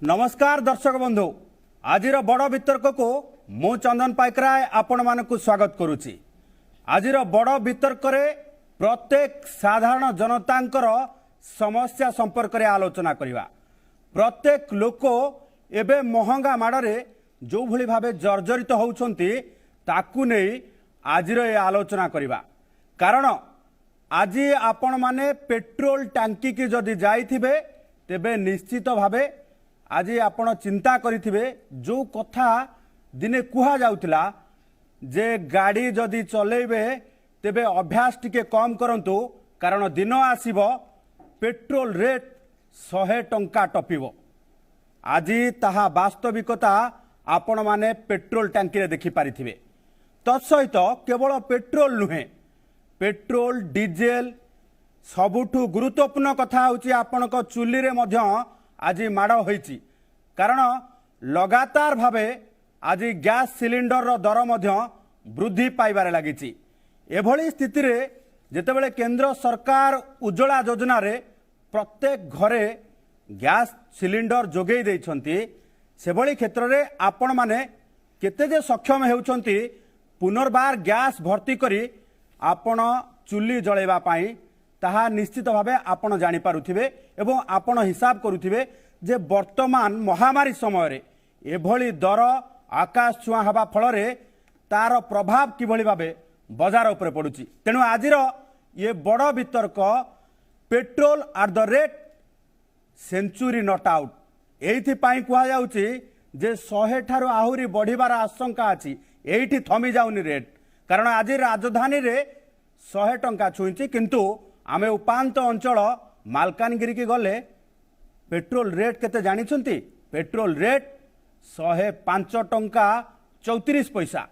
नमस्कार दर्शक बंधु आज बड़ वितर्क को मु चंदन पाइकराय आपण मानक स्वागत करुच्ची। आज बड़ वितर्क प्रत्येक साधारण जनतांकर समस्या संपर्क में आलोचना करवा। प्रत्येक लोक एबे महंगा माड़े जो भली भावे जर्जरित होउछंती ताकू नहीं आज ये आलोचना करवा। कारण आज आपण माने पेट्रोल टांकी की जदि जाइथिबे तेबे निश्चित भावे आज आपण चिंता करिथिबे जो कथा दिने कुहा जाउतिला जे गाड़ी जदि चलेबे तेबे अभ्यास टिके कम करंतु कारण दिन आसीबो पेट्रोल रेट 100 टंका टपिबो। आज ताहा वास्तविकता आपण माने पेट्रोल टांकी रे देखि पारिथिबे। तत्सहित केवल पेट्रोल नुहे पेट्रोल डीजेल सबुठु गुरुत्वपूर्ण कथा होची आपणक चुली रे मध्य आज माड़ होईची। कारण लगातार भावे आज गैस सिलिंडर रो दर मध्य वृद्धि पाइबारे लागिची। एभली स्थिति रे जेतेबेले केंद्र सरकार उज्ज्वला योजना रे प्रत्येक घरे गैस सिलिंडर जोगेई देइछंती सेभली क्षेत्र रे आपण माने केते जे सक्षम हेउछंती पुनर्बार गैस भर्ती करी आपण चुली जळेबा पाई ताहा निश्चित भावे आपण जानि पारुथिबे एवं आपण हिसाब करुथिबे जे वर्तमान महामारी समय रे एभली दर आकाश छुआ हवा फल रे तार प्रभाव किभली भावे बाजार उपरे पडुची। तेणु आजिर ये बड़ वितर्क petrol at the rate century not out एइथि पाई कुहा जाउची जे 100 ठारू आहुरी बढ़िबार आशंका अछि। एइथि थमी जाउनी रेट कारण आज राजधानी रे 100 टंका छुईची किंतु आमे उपांत अंचल मालकानगिरी की गले पेट्रोल रेट केते जानिछंती पेट्रोल रेट 105 टंका 34 पैसा।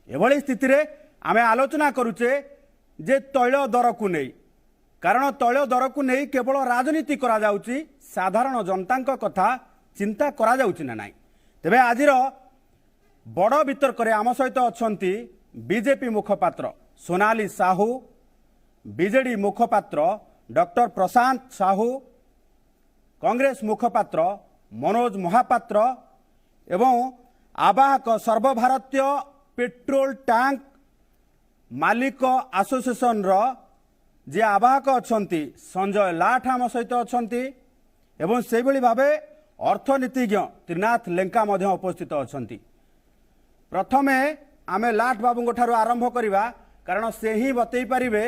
एभली स्थिति रे आमे आलोचना करूचे जे तैल दर को नहीं कारण तैल दर को नहीं केवल राजनीति करा जाउची साधारण जनतांक कथा चिंता करा जाउची ना नाही। तेबे आजिर बड़ वितर्क रे आम सहित अछंती बीजेपी मुखपात्र सोनाली साहू बीजेडी मुखपात्र डॉक्टर प्रशांत साहू कांग्रेस मुखपात्र मनोज महापात्र एवं आवाहक सर्वभारतीय पेट्रोल टैंक मालिक एसोसिएशन रो जे आवाहक अछंती संजय लाठ आम सहित अछंती एवं से भली भावे अर्थनीतिज्ञ त्रिनाथ लेंका मध्य उपस्थित अछंती। प्रथमे आमे लाठ बाबू ठारू आरंभ करिवा कारण से ही बतई पारिबे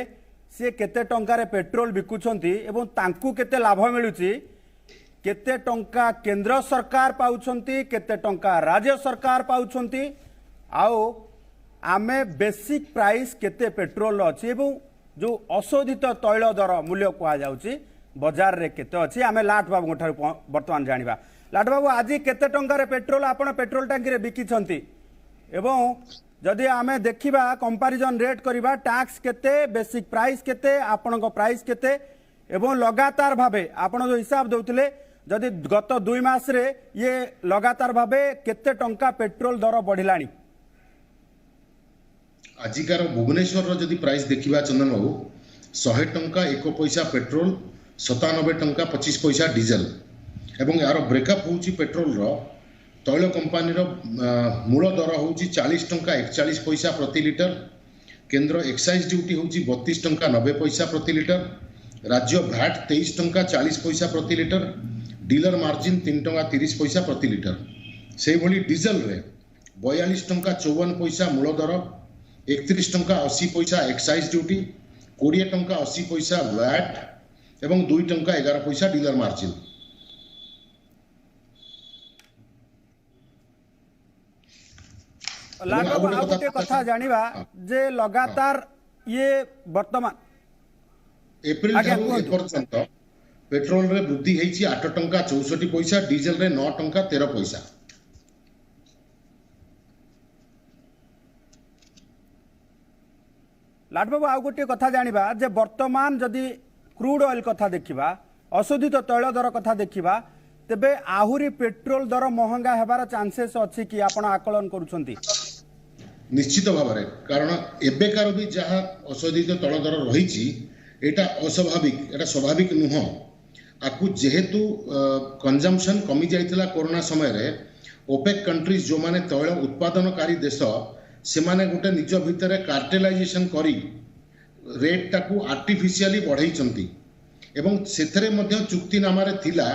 से केते टंका पेट्रोल बिकुछंती एवं तांकू केते लाभ मिलुची केते टंका केंद्र सरकार पाउछंती केते टंका राज्य सरकार पाउछंती आउ आमे बेसिक प्राइस केते पेट्रोल अछि एवं जो अशोधित तैल दर मूल्य कुआ जाउची बाजार रे केते अछि आमे लाठ बाबू ठारू वर्तमान जानिबा। लाठ बाबू आज केते टंका पेट्रोल आपण पेट्रोल टांकी रे बिकिछंती एवं जदि आमे देखिबा कंपैरिजन रेट करिबा टैक्स केते बेसिक प्राइस केते आपण को प्राइस केते एवं लगातार भावे आपण जो हिसाब दउतले जदि गत 2 मास रे ये लगातार भावे केते टंका पेट्रोल दर बढ़िलानी। आजिकार भुवनेश्वर रो जदि प्राइस देखिबा चंदन बाबू 100 टंका 1 पैसा पेट्रोल 97 टंका 25 पैसा डीजल एवं यार ब्रेकअप होउची पेट्रोल रो तैल कंपनी रो मूल दर होउची 40 टंका 41 पैसा प्रति लिटर केंद्र एक्साइज ड्यूटी होउची 32 टंका 90 पैसा प्रति लिटर राज्य भैट 23 टंका 40 पैसा प्रति लिटर डीलर मार्जिन 3 टंका 30 पैसा प्रति लिटर से भली डीजल रे 42 टंका 54 पैसा मूल दर 31 टंका 80 पैसा एक्साइज ड्यूटी 20 टंका 80 पैसा वैट एवं 2 टंका 11 पैसा डीलर मार्जिन। गोटे कथा जानिबा जे लगातार ये वर्तमान एप्रिल पर्यंत पेट्रोल रे वृद्धि हेछि 8 टंका 64 पैसा डीजल रे 9 टंका 13 पैसा। लाट बाबू आउ गोटे कथा जानिबा जे वर्तमान जदि क्रूड ऑयल कथा देखिबा अशोधित तैल दर कथा देखिबा तेबे आहुरी पेट्रोल दर महंगा हेबार चांसेस अछि कि आपण आकलन करूछंती। निश्चित भाव में कारण एबेकार भी जहाँ अशोधित तैल दर रही एटा अस्वाभाविक एटा स्वाभाविक नुह आकु जेहेतु कंजम्पशन कमी जाइतिला कोरोना समय रे ओपेक कंट्रीज जो माने तैल उत्पादनकारी देश से माने गोटे निज भितर कार्टेलाइजेशन करी रेट टाकू आर्टिफिशियली बढ़ाई एवं सेथरे मध्य चुक्तिनामा थिला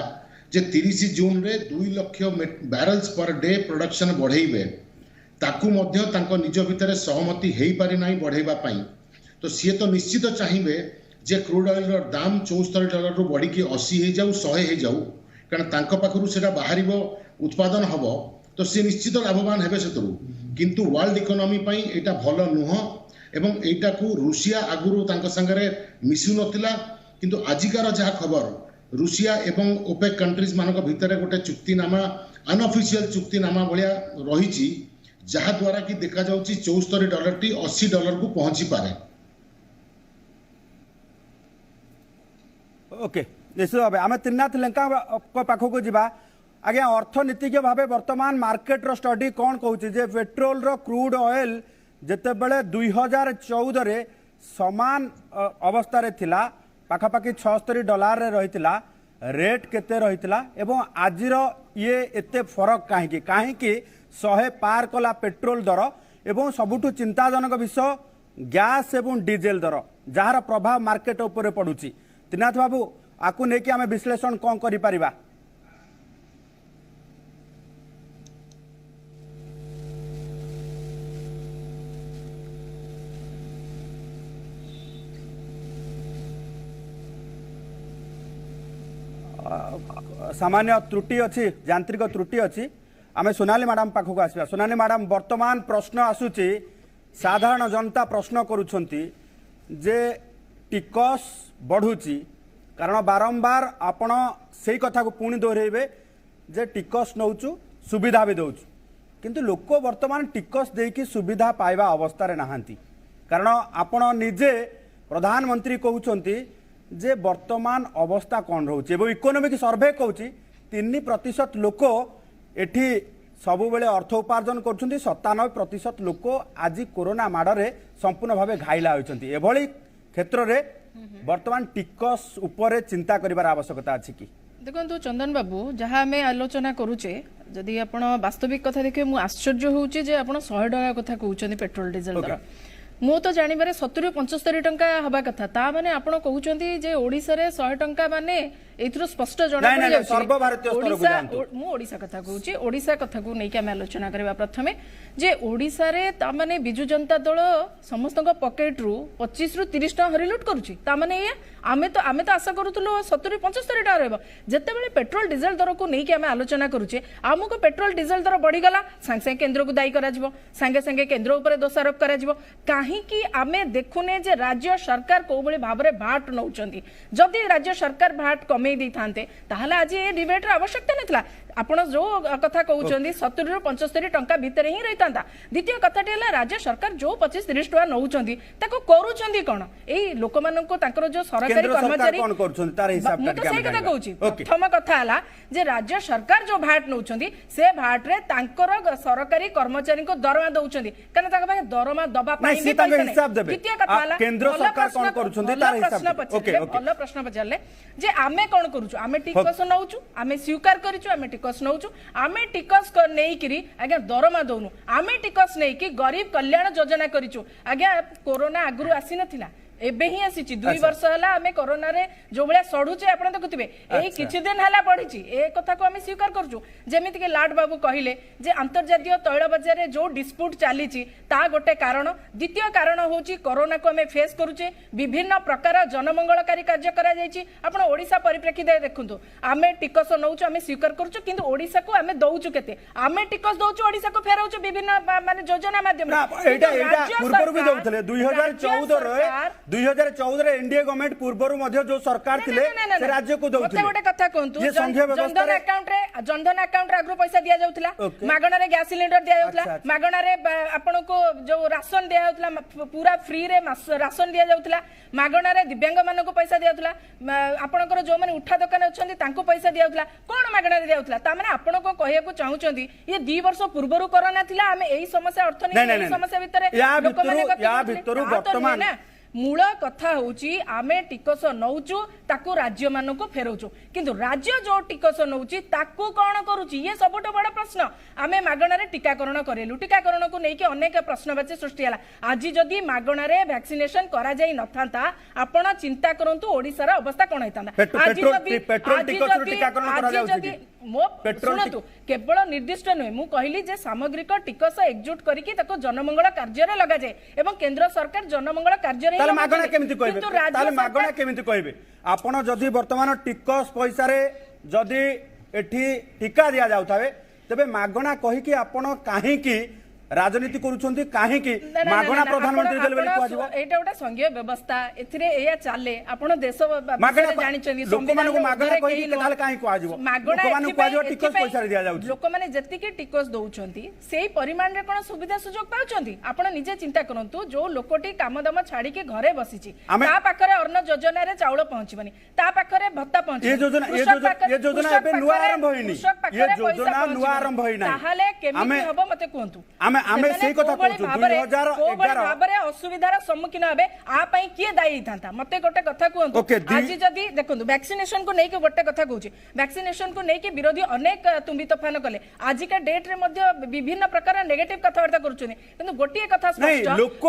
जे 30 जून रे 2 lakh barrels per day production बढ़ाइबे ताकू मध्य तांको निज भितर सहमति हेई पारि नाही बढ़ाइबा पाई तो सी तो निश्चित चाहिए जे क्रूड ऑयल रो दाम $74 रु बढ़ी की 80 हो जाऊ 100 हो जाऊ कारण तांको पाखरु सेटा बाहरिबो उत्पादन हबो तो सी निश्चित लाभवान हेबे सेतरु किंतु वर्ल्ड इकोनॉमी पई एटा भलो नुह एवं एटा को रूसिया आगुरु तांको संगरे मिसु नथिला किंतु आजिकार जहा खबर रूसिया एवं ओपेक कंट्रीज मानक भितर गोटे चुक्तिनामा अनऑफिशियल चुक्तिनामा भलिया रहिछि जहा द्वारा कि देखा जाउछि $74 टी $80 को पहुंची पारे। ओके निश्चित भाव आम त्रिनाथ लेंका पाखक जावा आज्ञा अर्थनीतिज्ञ भाव बर्तमान मार्केट रो स्टडी कौन कहूँ जे पेट्रोल रो क्रूड ऑयल जितेबले 2014 रे समान अवस्था थिला पाखापाखि $76 रे रहितिला रेट केते रहितिला एवं आजिर ये एते फरक काहेकि काहेकि 100 पार कला पेट्रोल दर एवं सबुठु चिंताजनक विषय गैस एवं डीजेल दर जार प्रभाव मार्केट उपरे पड़ुची त्रिनाथ बाबू आपको लेकिन आम विश्लेषण कौन करि परिबा? सामान्य त्रुटि अच्छी यांत्रिक त्रुटि अच्छी आम सोनाली मैडम पाखक आसवा। सोनाली मैडम वर्तमान प्रश्न आसूची साधारण जनता प्रश्न करुछंती जे टिकस बढ़ुची कारण बारंबार आपण से कथा को पुणी दोहरेबे जे टिकस नौचु सुविधा भी दौचु किंतु लोक वर्तमान टिकस देकी सुविधा पाइबा अवस्था रे नहांती कारण आपण निजे प्रधानमंत्री कहउछंती जे वर्तमान अवस्था कौन रोचे एवं इकोनॉमिक सर्वे कहूँ 3% लोक एठी सबु बेले अर्थ उपार्जन कर 97% लोक आज कोरोना माड़े संपूर्ण भाव घाइला होती एभली क्षेत्र में वर्तमान टिकस उपरे चिंता करिवार आवश्यकता अछि कि? देखो चंदन बाबू जहाँ आम आलोचना करुचे जदि आप वास्तविक कथा देखिए मुझे आश्चर्य होउची जे आपण $100 कथा कहउछनी पेट्रोल डीजल दर मु तो जानिबारे 70-75 टंका हवा कथा ता माने आपण कहउछंती जे ओडिसा रे 100 टंका माने एथरो स्पष्ट जणा पड़ि जाउची सर्वभारतीय स्तर को जानतो मु ओडिसा कथा कहउची ओडिसा कथा को नै कि हम आलोचना करबा प्रथमे जे ओडिसा रे ता माने बिजु जनता दल समस्तक पॉकेट रु 25 रु 30 टका हरिलुट करूची ता माने ये आमे तो आशा करूतलो 70-75 टका रहबो जते बेले पेट्रोल डीजल दर को नै कि हम आलोचना करूचे आमुको पेट्रोल डीजल दर बढ़ी गला संगे केंद्र को दायी करा जिवो संगे केंद्र ऊपर दोषारोप करा जिवो कहीं आमे देखुने जे राज्य सरकार को बळे भाबरे भाट नउचंती जदि राज्य सरकार भाट कमे दी थांते ताहले आज ए डिबेट रे आवश्यकता नथला आपण जो कथा कहउचंदी 70 रु 75 टंका भीतर ही रहितांता द्वितीय कथाटी हला राज्य सरकार जो 25-30 टका नउचंदी ताको करूचंदी कोन एई लोक मानन को ताकर जो सरकारी कर्मचारी कोन करूचंदी तार हिसाब ता सही कथा कहउची प्रथम कथा हला जे राज्य सरकार जो भाट नउचंदी से भाट रे तांकर सरकारी कर्मचारी को दरमा दउचंदी कारण ताका भाई दरमा दबा पाई भी हिसाब देबे द्वितीय कथा हला केंद्र सरकार कोन करूचंदी तार हिसाब ओके भलो प्रश्न पचारले जे आमे कोन करूचु आमे टिकस नउचु आमे स्वीकार करिचु आमे टिकस नउचु आमे टिकस नै किरी आज्ञा दरमा दउनु आमे टिकस नै कि गरीब कल्याण योजना करिचु आज्ञा कोरोना आगुरु आसी नथिला एबे ही आसी 2 वर्ष हला आमे कोरोना रे जो बळे सडुचे आपण देखुथिबे एही किछि दिन हला पढिछि ए कथा को आमे स्वीकार करजु जेमिति के लाड बाबू कहिले जे अंतर्जातीय तैल बाजार रे जो डिस्प्यूट चालीछि ता गोटे कारण द्वितीय कारण होछि कोरोना को आमे फेस करूचे विभिन्न प्रकार जनमंगलकारी कार्य करा जायछि आपण ओडिसा परिप्रेक्षित देखुंतु आमे टिकस नउछु आमे स्वीकार करछु किंतु ओडिसा को आमे दउछु केते आमे टिकस दउछु ओडिसा को फेराउछु विभिन्न माने योजना माध्यम रे एटा पूर्व भी दउथले 2014 रे एनडीए गवर्नमेंट पूर्वरु मध्ये जो सरकार थिले से राज्य को दउथले गोटे कथा कहंतु जनधन अकाउंट रे आगु पैसा दिया जाउथला मागणा रे गैस सिलेंडर दिया जाउथला मागणा रे आपण को जो राशन दिया जाउथला पूरा फ्री रे राशन दिया जाउथला मागणा रे दिव्यांग मानको पैसा दिया जाउथला आपणकर जो माने उठा दुकान अछंती तांको पैसा दिया जाउथला कोन मागणा रे दिया जाउथला ता माने आपण को कहया को चाहुचंती ये 2 वर्ष पूर्वरु कोरोना थिला हमें एही समस्या अर्थनीति समस्या भितरे या भितरु वर्तमान मूल कथा होची आमे टिकस नौचु ताकू राज्य मानकु फेरौचु किंतु राज्य जो टिकस नौची ताकू कोन करूची ये सबटो बड़ प्रश्न आमे मागणा रे टीकाकरण करेलु टीकाकरण को नेकी अनेक प्रश्नवाची सृष्टि हला आज जदी मागणा रे वैक्सीनेशन करा जाई नथांता आपण चिंता करंतु ओडिसा रा अवस्था कोन हेतांदा पेट्रोल टिकस टीकाकरण करा जाउची मो सुनतु केवल निर्दिष्ट नुहे मु कहली जे सामग्रिक टिकस एकजुट करिकि ताको जनमंगल कार्य रे लगा जाए एवं केंद्र सरकार जनमंगल कार्य रे ताले मागणा केमिति कहबे ताले मागणा केमिति कहबे आपण जदी वर्तमान टिकस पैसा रे जदी एठी टीका दिया जाउथावे तबे मागणा कहि कि आपण काहे कि राजनीति करूछंती काहे कि मागणा प्रधानमंत्री देले बेले को आजिबो एटा ओटा संघीय व्यवस्था एथिरे एया चाले आपण देश बारे जानि चंदी संविधान को मागणा कहि कि ताले काहे को आजिबो लोकमान को आजिबो टिकस पैसा रे दिया जाउछ लोक माने जति कि टिकस दउछंती सेही परिमाण रे कोन सुविधा सुयोग पाउछंती आपण निजे चिंता करंतु जो लोकटी कामदाम छाडी के घरे बसिची ता पाखरे अन्न योजना रे चाउल पहुंचबनी ता पाखरे भत्ता पहुंचबनी ये योजना एबे नुवा आरंभ होइनी ये योजना नुवा आरंभ होई नै ताहाले केमिति हबो मते कोंतु आमे सेही कथा कहू 2011 भाबरे असुविधार सम्मुखीन हेबे आ पई किए दायी थांता मते गोटे कथा कहंतु आज जदी देखंतु वैक्सीनेशन को नेकी गोटे कथा कहूची वैक्सीनेशन को नेकी विरोधी अनेक तुम्बी तोफान कले आज का डेट रे मध्य विभिन्न प्रकार नेगेटिव कथावार्ता करूछनी किंतु गोटिए कथा स्पष्ट लोक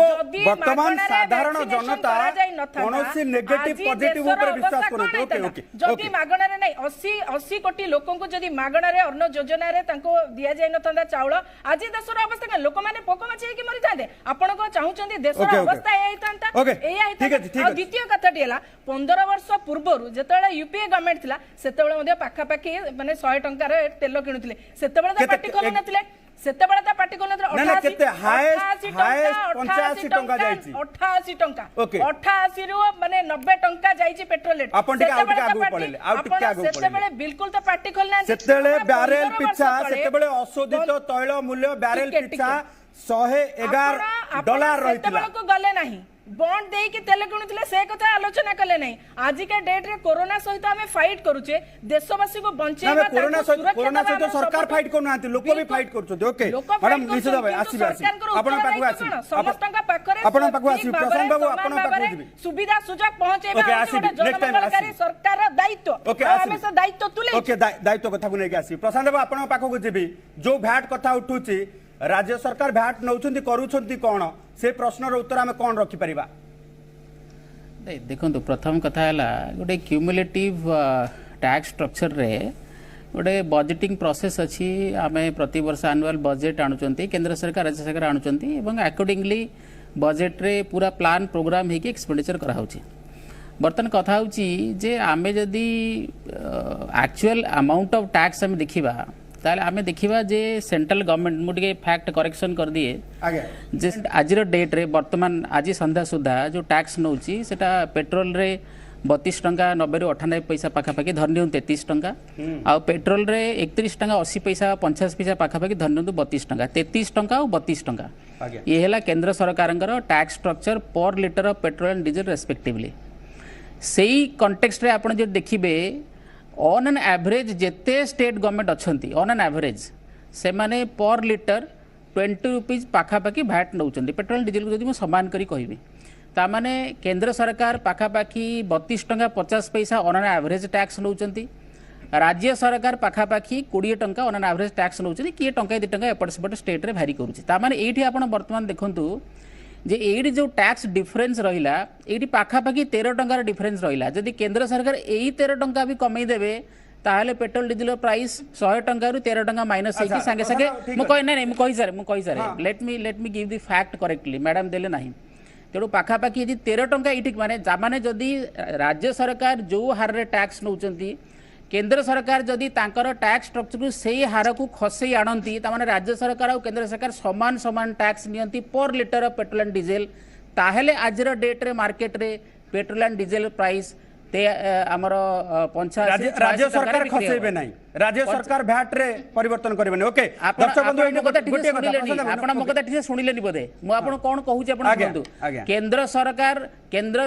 वर्तमान साधारण जनता कोनोसी नेगेटिव पॉजिटिव ऊपर विश्वास करते ओके ओके जदी मागणा रे नै 80 कोटी लोकन को जदी मागणा रे अन्न योजना रे तांको दिया जाय नथांदा चाउल आज देशर अवस्था लोक माने पोको माछी कि मरि जाते आपण को चाहुचंदी देशर अवस्था एई थांता एई थांता द्वितीय कथाटी हला 15 वर्ष पूर्वरु जेतेबेले यूपीए गवर्नमेंट थिला सेतेबेले मध्ये पाखा पाखी माने 100 टंका रे तेल किनुथिले सेतेबेले त पार्टी खोल नथिले सेतेबेले त पार्टी खोल नथिले 88 केते हाईएस्ट 85 टंका जाईची 88 टंका 88 रु माने 90 टंका जाईची पेट्रोल रेट आपण टिका आगु पळले आ टिका आगु पळले सेतेबेले बिल्कुल त पार्टी खोल ना सेतेबेले बैरेल पिछा सेतेबेले अशोधित तैल मूल्य बैरेल पिछा $111 रहितला को गले नाही बॉन्ड देई के तेल किनुथिले से कथा आलोचना कले नाही आज के डेट रे कोरोना सहित हमें फाइट करूचे देशवासी को बंचेबा कोरोना सहित सरकार फाइट करू नांती लोक भी फाइट करछथि ओके मैडम निशा भाई आसीबे आपण पाखु आसी समस्तंका पाखरे आपण पाखु आसी प्रशांत बाबू आपण पाखु जिबी सुविधा सुजग पहुंचेबा जनमंगलकारी सरकार दायित्व हमें से दायित्व तुले ओके दायित्व कथा को नै के आसी प्रशांत बाबू आपण पाखु जिबी जो भैट कथा उठुची राज्य सरकार भैट नौचंती करूछंती कोन से प्रश्न रो उत्तर हमें कोन रखि परिबा देखो प्रथम कथा है गोटे क्यूमुलेटिव टैक्स स्ट्रक्चर रे गोटे बजेटिंग प्रोसेस अच्छी आम प्रति वर्ष एनुअल बजेट आणुचंती केंद्र सरकार राज्य सरकार आणुचंती एवं अकॉर्डिंगली बजेट रे पूरा प्लान प्रोग्राम हेकी एक्सपेंडिचर करा होची बर्तन कथा होची जे आमे जदी एक्चुअल अमाउंट ऑफ टैक्स हम देखिबा ताले आमे देखिबा जे सेंट्रल गवर्नमेंट मुझे फैक्ट करेक्शन कर दिए जे आज डेट रे वर्तमान आज संध्या सुधा जो टैक्स नौची सेटा पेट्रोल रे 32 टंका 90 रु 98 पैसा पाखापाखि धरनियु 33 टंका आ पेट्रोल रे 31 टंका 80 पैसा 50 पैसा पाखापाखि धरनियु 32 टंका 33 टंका और 32 टंका ये है केंद्र सरकार टैक्स स्ट्रक्चर पर litre of petrol and diesel respectively सेही कॉन्टेक्स्ट रे आपण जे देखिबे ऑन एन एवरेज जेते स्टेट गवर्नमेंट अच्छी ऑन एन एवरेज से माने पर लिटर 20 रुपीज पाखापाखि भैट नौ पेट्रोल डीजल को जब सामान करी कहबी तामाने केंद्र सरकार पाखापाखि 32 टंका 50 पैसा ऑन एन एवरेज टैक्स नौ राज्य सरकार पाखापाखि 20 टंका ऑन एन एवरेज टैक्स नौ किए टंका 2 टंका एपट सेपट स्टेट रे भारी करुँचे ये आपड़ बर्तमान देखूँ जे एडी जो टैक्स डिफरेंस रहिला एडी पाखापाखि 13 टंकार डिफरेंस रहिला जदि केंद्र सरकार एही 13 टंका भी कमई देबे ताहले पेट्रोल डीजल प्राइस 100 टंका रु 13 टंका माइनस हेकी संगे संगे मु कहि नै मु कहि सारे let me give the fact correctly madam देले नाही तेणु पाखापाखि यदि 13 टंका इठी माने जदि राज्य सरकार जो हार रे टैक्स नौचंती केंद्र सरकार जदि तांकर टैक्स स्ट्रक्चर को से हार को खसई आणती तामाने राज्य सरकार और केंद्र सरकार समान समान टैक्स नियंती per litre of petrol and diesel ताहेले आजर डेट रे मार्केट रे पेट्रोल एंड डीजल प्राइस ते हमर 85 राज्य सरकार खसेबे नाही राज्य सरकार भैट रे परिवर्तन करबे ओके दर्शक बंधु एने गोटे कथा आपण मो कथा ठीक सुनिलेनी बोधे मु आपण कोन कहूची आपण बंधु केंद्र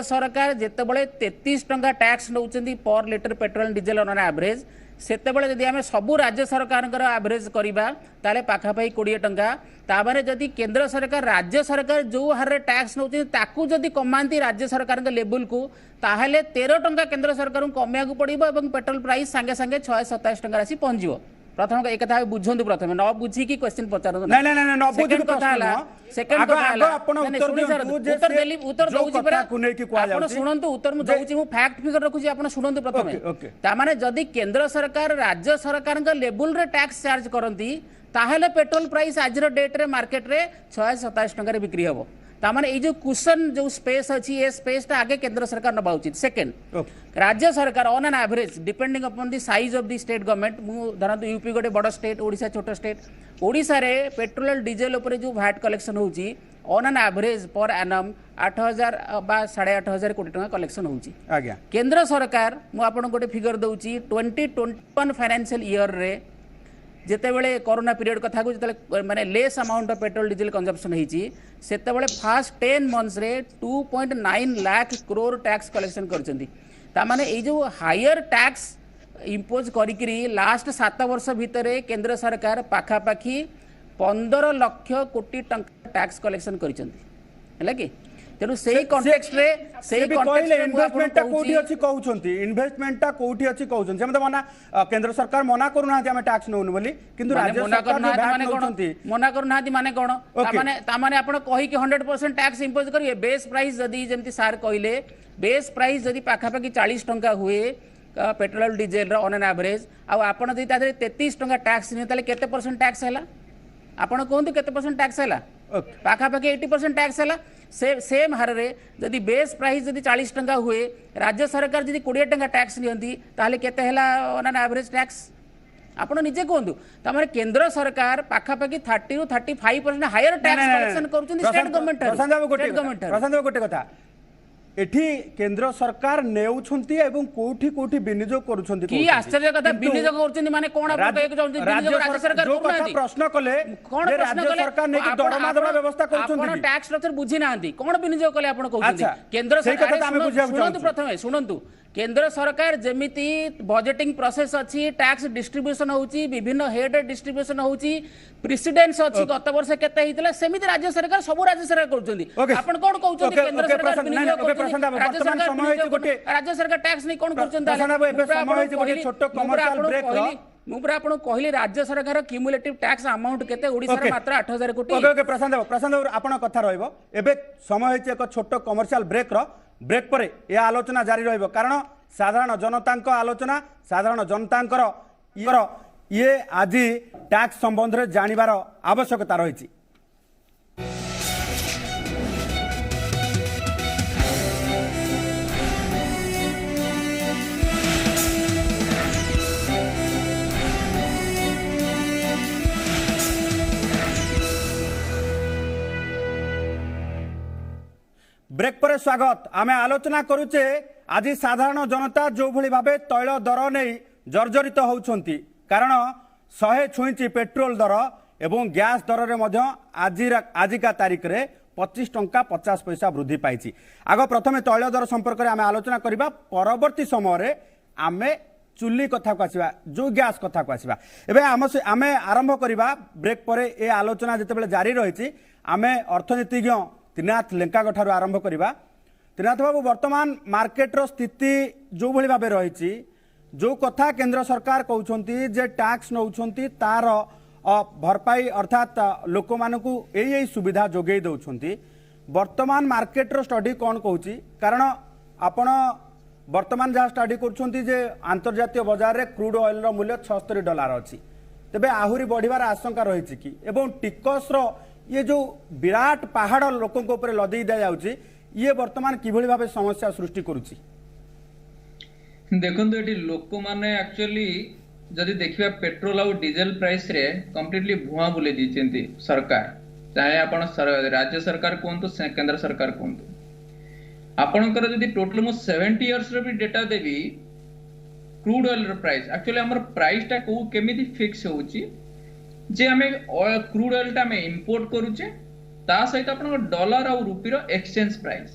सरकार जेतेबेले 33 टंका टैक्स नौचंदी per litre petrol and diesel on an average सेतेबेले जदि आमे सबु राज्य सरकारଙ୍କର एवरेज करबा ताले पाखापाखि 20 टंका ताबारे जदि केंद्र सरकार राज्य सरकार जो हारे टैक्स नौछि ताकू जदि कमांती राज्य सरकार के लेवल को ताहले 13 टंका केंद्र सरकार को कमिया को पड़िबो एवं पेट्रोल प्राइस संगे संगे 627 टंका राशि पहुंचबो प्रथम एक कथा बुझंतु प्रथम न बुझी की क्वेश्चन पचारु नहीं नहीं नहीं न बुझी कथा हला सेकंड कथा हला आपण उत्तर देली उत्तर दउची परा आपण सुनंतु उत्तर मु दउची मु फैक्ट फिगर रखुची आपण सुनंतु प्रथम ता माने जदी केंद्र सरकार राज्य सरकार का लेवल रे टैक्स चार्ज करंती ताहले पेट्रोल प्राइस आज रो डेट रे मार्केट रे 627 टंका रे बिक्री हबो तामाने ये जो कुशन जो स्पेस अच्छी ये स्पेस टा आगे केंद्र सरकार नबा उचित सेकंड राज्य सरकार on an average depending upon the size of the state government मु धरंतु यूपी गोटे बड़ स्टेट ओडिशा छोट स्टेट ओडिशा रे पेट्रोल डीजल ऊपर जो वैट कलेक्शन होउची on an average per annum 8000 बा 8500 कोटी टका कलेक्शन होउची आज्ञा केंद्र सरकार मु आपन गोटे फिगर दउची 2021 फाइनेंशियल ईयर रे जेतेबेले कोरोना पीरियड कथा को जेतेबेले माने less amount of petrol diesel consumption हेची सेतेबेले फास्ट 10 मंथ्स रे 2.9 लाख करोड़ टैक्स कलेक्शन करचंदी ता माने ए जो हायर टैक्स इंपोज करिकरी लास्ट 7 वर्ष भितरे केंद्र सरकार पाखा पाखी 15 लाख कोटी टंका टैक्स कलेक्शन करचंदी हैला कि तेनु सेही कॉन्टेक्स्ट रे सेही कॉन्टेक्स्ट रे इन्वेस्टमेंट कोठी अछि कहउछंती इन्वेस्टमेंट कोठी अछि कहउछंती हम त मना केंद्र सरकार मना करू ना हम टैक्स नउन बोली किंतु राज्य सरकार माने कोन मना करू ना माने कोन ता माने आपण कहि कि 100% टैक्स इंपोज करिए बेस प्राइस जदी जेमति सार कहिले बेस प्राइस जदी पाखा पाखी 40 टंका हुए petrol diesel on an average आ आपण जदी ता 33 टंका टैक्स नि ताले केते परसेंट टैक्स हैला आपण कोन केते परसेंट टैक्स हैला पाखा पाखी 80% टैक्स हैला सेम हार रे जदि बेस प्राइस जदि 40 टंका हुए राज्य सरकार जदि 20 टंका टैक्स नियंती ताले केते हैला ऑन एन एवरेज टैक्स आपण निजे कोंतु तमरे केंद्र सरकार पाखा पाखी 30 टू 35% हायर टैक्स कलेक्शन करूछन स्टेट गवर्नमेंट प्रशांत गोटे कथा एठी केंद्र सरकार नेउछंती एवं कोठी कोठी विनियोग करूछंती की आश्चर्य कथा विनियोग करूछंती माने कोन आपण कहै चाहछंती विनियोग राज्य सरकार जो कथा प्रश्न कले कोन राज्य सरकार ने दरमा दरमा व्यवस्था करूछंती आपण टैक्स स्ट्रक्चर बुझी नांती कोन विनियोग कले आपण कहउछंती केंद्र सरकार सुनंतु प्रथमे सुनंतु केंद्र सरकार जेमिति बजेटिंग प्रोसेस अछि टैक्स डिस्ट्रीब्यूशन होउची विभिन्न हेड डिस्ट्रीब्यूशन होउची प्रेसिडेंस अछि गत वर्ष केते हितला सेमिति राज्य सरकार सब राज्य सरकार करूछंती आपण कोन कहउछंती केंद्र सरकार विनियोग करूछंती राज्य सरकार टैक्स नै कोन करूछंती समय गोटे छोट कमर्शियल ब्रेक मुबरा आपण कहली राज्य सरकार क्यूमुलेटिव टैक्स अमाउंट केते ओडिसा रे मात्र 8000 कोटी ओके प्रशांत आपण कथा रहइबो एबे समय होइछ एक छोट कमर्शियल ब्रेक रो ब्रेक पर यह आलोचना जारी रहिबो कारण साधारण जनतांको आलोचना साधारण जनतांकर ये आज टैक्स संबंध रे जानिबार आवश्यकता रहिछि ब्रेक पर स्वागत आमे आलोचना करुचे आज साधारण जनता जो भली भाबे तैल दर नहीं जर्जरित होउछंती कारण 100 छुईची पेट्रोल दर एवं गैस दर रे मध्य आजिका तारीख रे 25 टंका 50 पैसा वृद्धि पाइछि आग प्रथमे तैल दर संपर्क रे आमे आलोचना करिबा परवर्ती समय रे आमे चुल्ली कथा को आसीबा जो गैस कथा को आसीबा एबे आमे आरंभ करिबा ब्रेक पर ए आलोचना जतेबेले जारी रहिछि आमे अर्थनीतिज्ञ त्रिनाथ लेंका ठारू आरंभ करिबा त्रिनाथ बाबू वर्तमान मार्केट रो स्थिति जो भली भाबे रहिछि जो कथा केंद्र सरकार कहउछंती जे टैक्स नउछंती तार भरपाई अर्थात लोक मानकू एई सुविधा जोगेई दउछंती वर्तमान मार्केट रो स्टडी कोन कहउछि कारण आपण वर्तमान जहाँ स्टडी करछंती जे अंतर्जातीय बाजार रे क्रूड ऑयल रो मूल्य $76 अछि तबे आहुरी बढ़िबार आशंका रहिछि कि एवं टिकस रो ये जो विराट पहाड़ लोकों को ऊपर लदी दिया जाउची ये वर्तमान किभली भाबे समस्या सृष्टि करूची देखंतु एटी लोक माने एक्चुअली जदि देखिबा पेट्रोल और डीजल प्राइस रे कंप्लीटली भुआ बुले दिचेंती सरकार चाहे आपण राज्य सरकार कोंतु केंद्र सरकार कोंतु आपणकर जदि टोटल मु 70 इयर्स रे भी डेटा देबी क्रूड ऑयल रो प्राइस एक्चुअली हमर प्राइस टा को केमिति फिक्स होउची जे हमें क्रूड ऑयल टा में इंपोर्ट करूचे ता सहित आपण डॉलर और रुपी रो एक्सचेंज प्राइस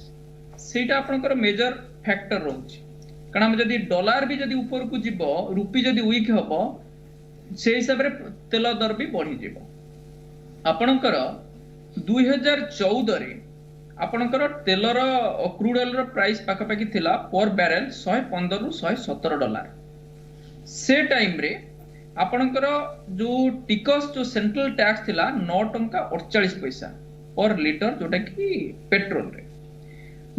सेटा आपण मेजर फैक्टर रहउची कारण जदि डॉलर भी जदि ऊपर को जीव रुपी जदि वीक हम से हिसाब रे तेल दर भी बढ़ी जीव आपणकर 2014 रे आपणकर तेलर क्रूड ऑयल रो प्राइस पाखापाखि थिला पर बैरल 115 रु 117 डॉलर से टाइम रे आपणकर जो टिकस जो सेंट्रल टैक्स थिला 9 टंका 48 पैसा पर लीटर जोटा कि पेट्रोल रे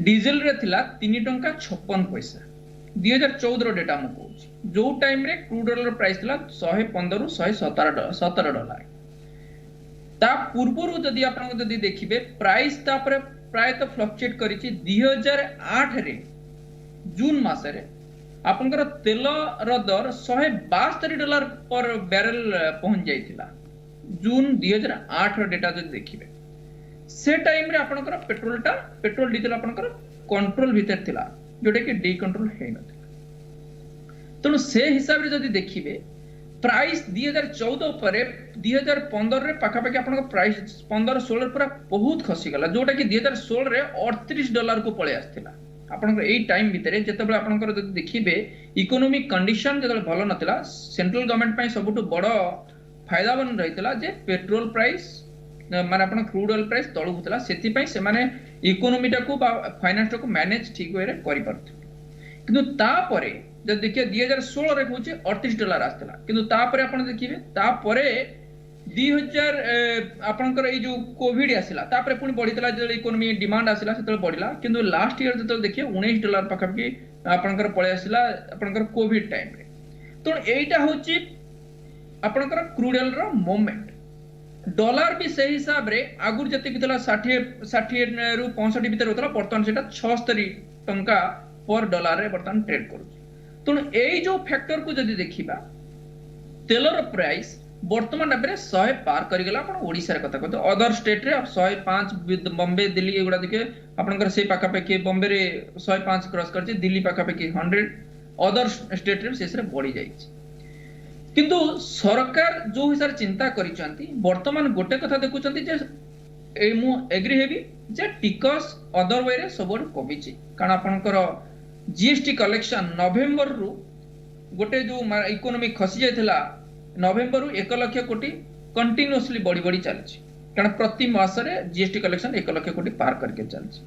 डीजल रे थिला 3 टंका 56 पैसा 2014 रो डेटा मु कहूची जो टाइम रे क्रूड ऑयल रो प्राइस थिला 115 रु 117 डॉलर ता पूर्वरु जदि आपन जदि देखिबे प्राइस तापर प्राय तो फ्लक्चुएट करिछि 2008 रे जून मास रे आपनकर तेल रो दर 172 डॉलर पर बैरल पहुंच जाइथिला जून 2008 रो डेटा जदि देखिबे से टाइम रे आपनकर पेट्रोल डीजल आपनकर कंट्रोल भीतर थिला जोटा कि डी कंट्रोल हे नथिला तनु से हिसाब रे जदि देखिबे प्राइस 2014 पर 2015 रे पाखापाखि आपन प्राइस 15-16 पूरा बहुत खसी गला जोटा कि 2016 रे 38 डॉलर को पळे आस्थिला आपन एई टाइम भितरे जेतेबेले आपन जदि देखिबे इकोनॉमिक कंडीशन जेतेबेले भलो नथिला सेंट्रल गवर्नमेंट पई सबुटु बड़ फायदा बन रहितला जे पेट्रोल प्राइस माने आपन क्रूड ऑयल प्राइस तळु होतला सेति पई से माने इकोनॉमी टाको बा फाइनेंस टाको मैनेज ठीक वे रे करि परथि किंतु ता परे जब देखिए 2016 रे पहुंचे 38 डॉलर आस्थिला किंतु ता परे आपन देखिबे ता परे 2000 आपनकर ए जो कोविड आसिला ता परे पुनी बढ़ितला जे इकोनॉमी डिमांड आसिला सेतल बढ़िला किंतु लास्ट ईयर जतल देखिए 19 डॉलर पाखापि आपनकर पळे आसिला आपनकर कोविड टाइम रे तो एटा होची आपनकर क्रूड ऑयल रो मोमेंट डॉलर भी से हिसाब रे आगुर जति कितला 60 रु 65 भीतर होतला वर्तमान सेटा 76 टंका पर डॉलर रे वर्तमान ट्रेड करू तो एई जो फैक्टर को जदि देखिबा तेलर प्राइस वर्तमान एबरे 100 पार करि गेला अपन ओडिसा रे कथा कहतो अदर स्टेट रे 105 बॉम्बे दिल्ली एगुडा देखे आपनकर से पाका पे बॉम्बे रे 105 क्रॉस करछि दिल्ली पाका पे 100 अदर स्टेट रे शेष रे बढ़ी जाइछि किंतु सरकार जो हिसाब चिंता करिसंती वर्तमान गोटे कथा देखुचंती जे ए मु एग्री हेबी जे टिकस अदर वे रे सबड कमिछि कारण आपनकर जीएसटी कलेक्शन नवेम्बर रु गोटे जो इकोनॉमी खसी जाइथिला नवेम्बर रु 1 लाख कोटी कंटिन्यूअसली बढ़ी बढ़ी चलछि कारण प्रति मास रे जीएसटी कलेक्शन 1 लाख कोटी पार करके चलछि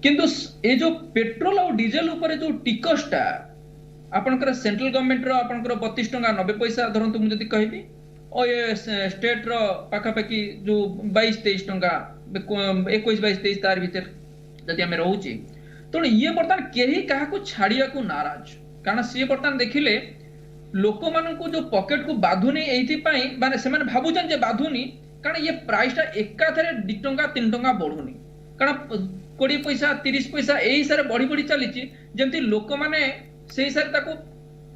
किंतु ए जो पेट्रोल और डीजल ऊपर जो टिकसटा आपनकर सेंट्रल गवर्नमेंट रो आपनकर 32 टंका 90 पैसा धरंतु मु जति कहबी ओ ये स्टेट रो पाखापाखि जो 22-23 टंका 21-22-23 तार भीतर जति हमें रहउची तो ये बर्तमान केही काहा को छाड़िया को नाराज कारण से बर्तमान देखिले लोक मान को जो पॉकेट को बाधुनी एथि पई माने से माने भाबुचन जे बाधुनी कारण ये प्राइस टा एका थरे 2 टंका 3 टंका बढ़ुनी कारण 20 पैसा 30 पैसा एही सारे बढ़ी बढ़ी चलीची जेंति लोक माने सेही सारे ताको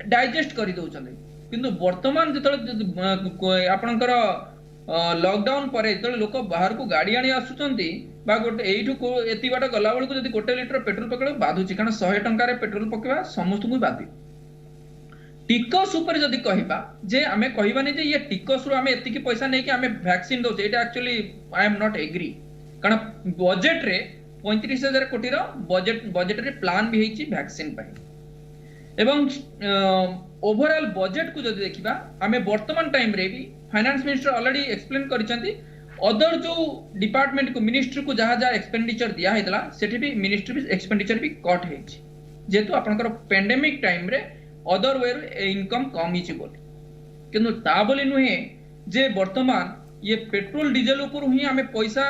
डाइजेस्ट करि दउचंदे किंतु वर्तमान जतले आपनकर लॉकडाउन परे जतले लोक बाहर को गाड़ी आनी आसुचंती बा गोटे एठू एति बाट गला बेलू जदि गोटे लिटर पेट्रोल पकेल बाधुची कारण 100 टंका रे पेट्रोल पकेबा समस्त को बाधी टिकस ऊपर जदि कहिबा जे आमे कहिबानी जे ये टिकस रु आमे एति की पैसा नै कि आमे वैक्सीन दोचे एटा actually I am not agree कारण बजट रे 35,000 कोटी रो बजट रे प्लान भी हेची वैक्सीन पई एवं ओवरऑल बजट को जदि देखिबा आमे वर्तमान टाइम रे भी फाइनेंस मिनिस्टर ऑलरेडी एक्सप्लेन करिसंती अदर जो डिपार्टमेंट को मिनिस्ट्री को जहाँ जहाँ एक्सपेंडिचर दिया हेतला सेठी भी मिनिस्ट्री भी एक्सपेंडिचर भी कट हेछि जेतु आपनकर पेंडेमिक टाइम रे अदर वे इनकम कम हिछि बोली किंतु ता बोली नुहे जे वर्तमान ये पेट्रोल डीजल ऊपर ही हमें पैसा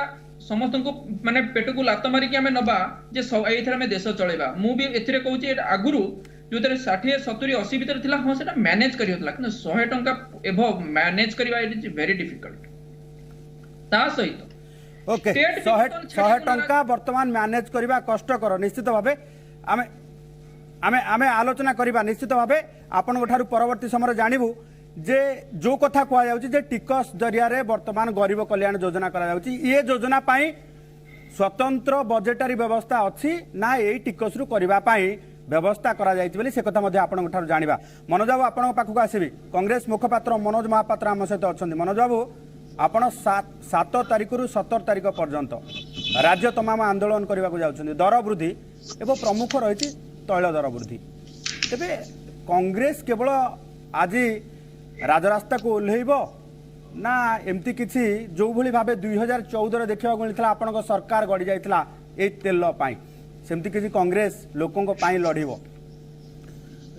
समस्त को माने पेट को लात मारी कि हमें नबा जे एथरे हमें देश चलेबा मु भी एथिरे कहूची आगुरु जो 60 70 80 भीतर थिला हां सेटा मैनेज करि होतला किंतु 100 टंका एभो मैनेज करबा इट इज वेरी डिफिकल्ट ता सहित ओके 100 टंका वर्तमान मैनेज करबा कष्टकर निश्चित भाबे आमे आमे आमे आलोचना करबा निश्चित भाबे आपन ठारू परवर्ती समय जानिबु जे जो कथा कुआ जाउची जे टिकस जरिया रे वर्तमान गरीब कल्याण योजना करा जाउची ये योजना पाई स्वतंत्र बजेटरी व्यवस्था अछि ना ए टिकस रु करबा पाई व्यवस्था करा जायति बोली से कथा मध्ये आपन ठारू जानिबा मनोज बाबू आपन पाखु आसीबी कांग्रेस मुखपात्र मनोज महापात्र आम सहित अछंती मनोज बाबू आपण 7 तारिख रु 17 तारिख पर्यंत राज्य तमाम आंदोलन करने को जाउछन्ती दर वृद्धि एवं प्रमुख रही तैल दर वृद्धि तेरे कांग्रेस केवल आज राजरास्ता को ओह्लैब ना एमती किसी जो भली भाव 2014 देखा मिलता आपण सरकार गड़ी जाइथिला ए तेल पाई सेमती किसी कांग्रेस लोकों लड़ब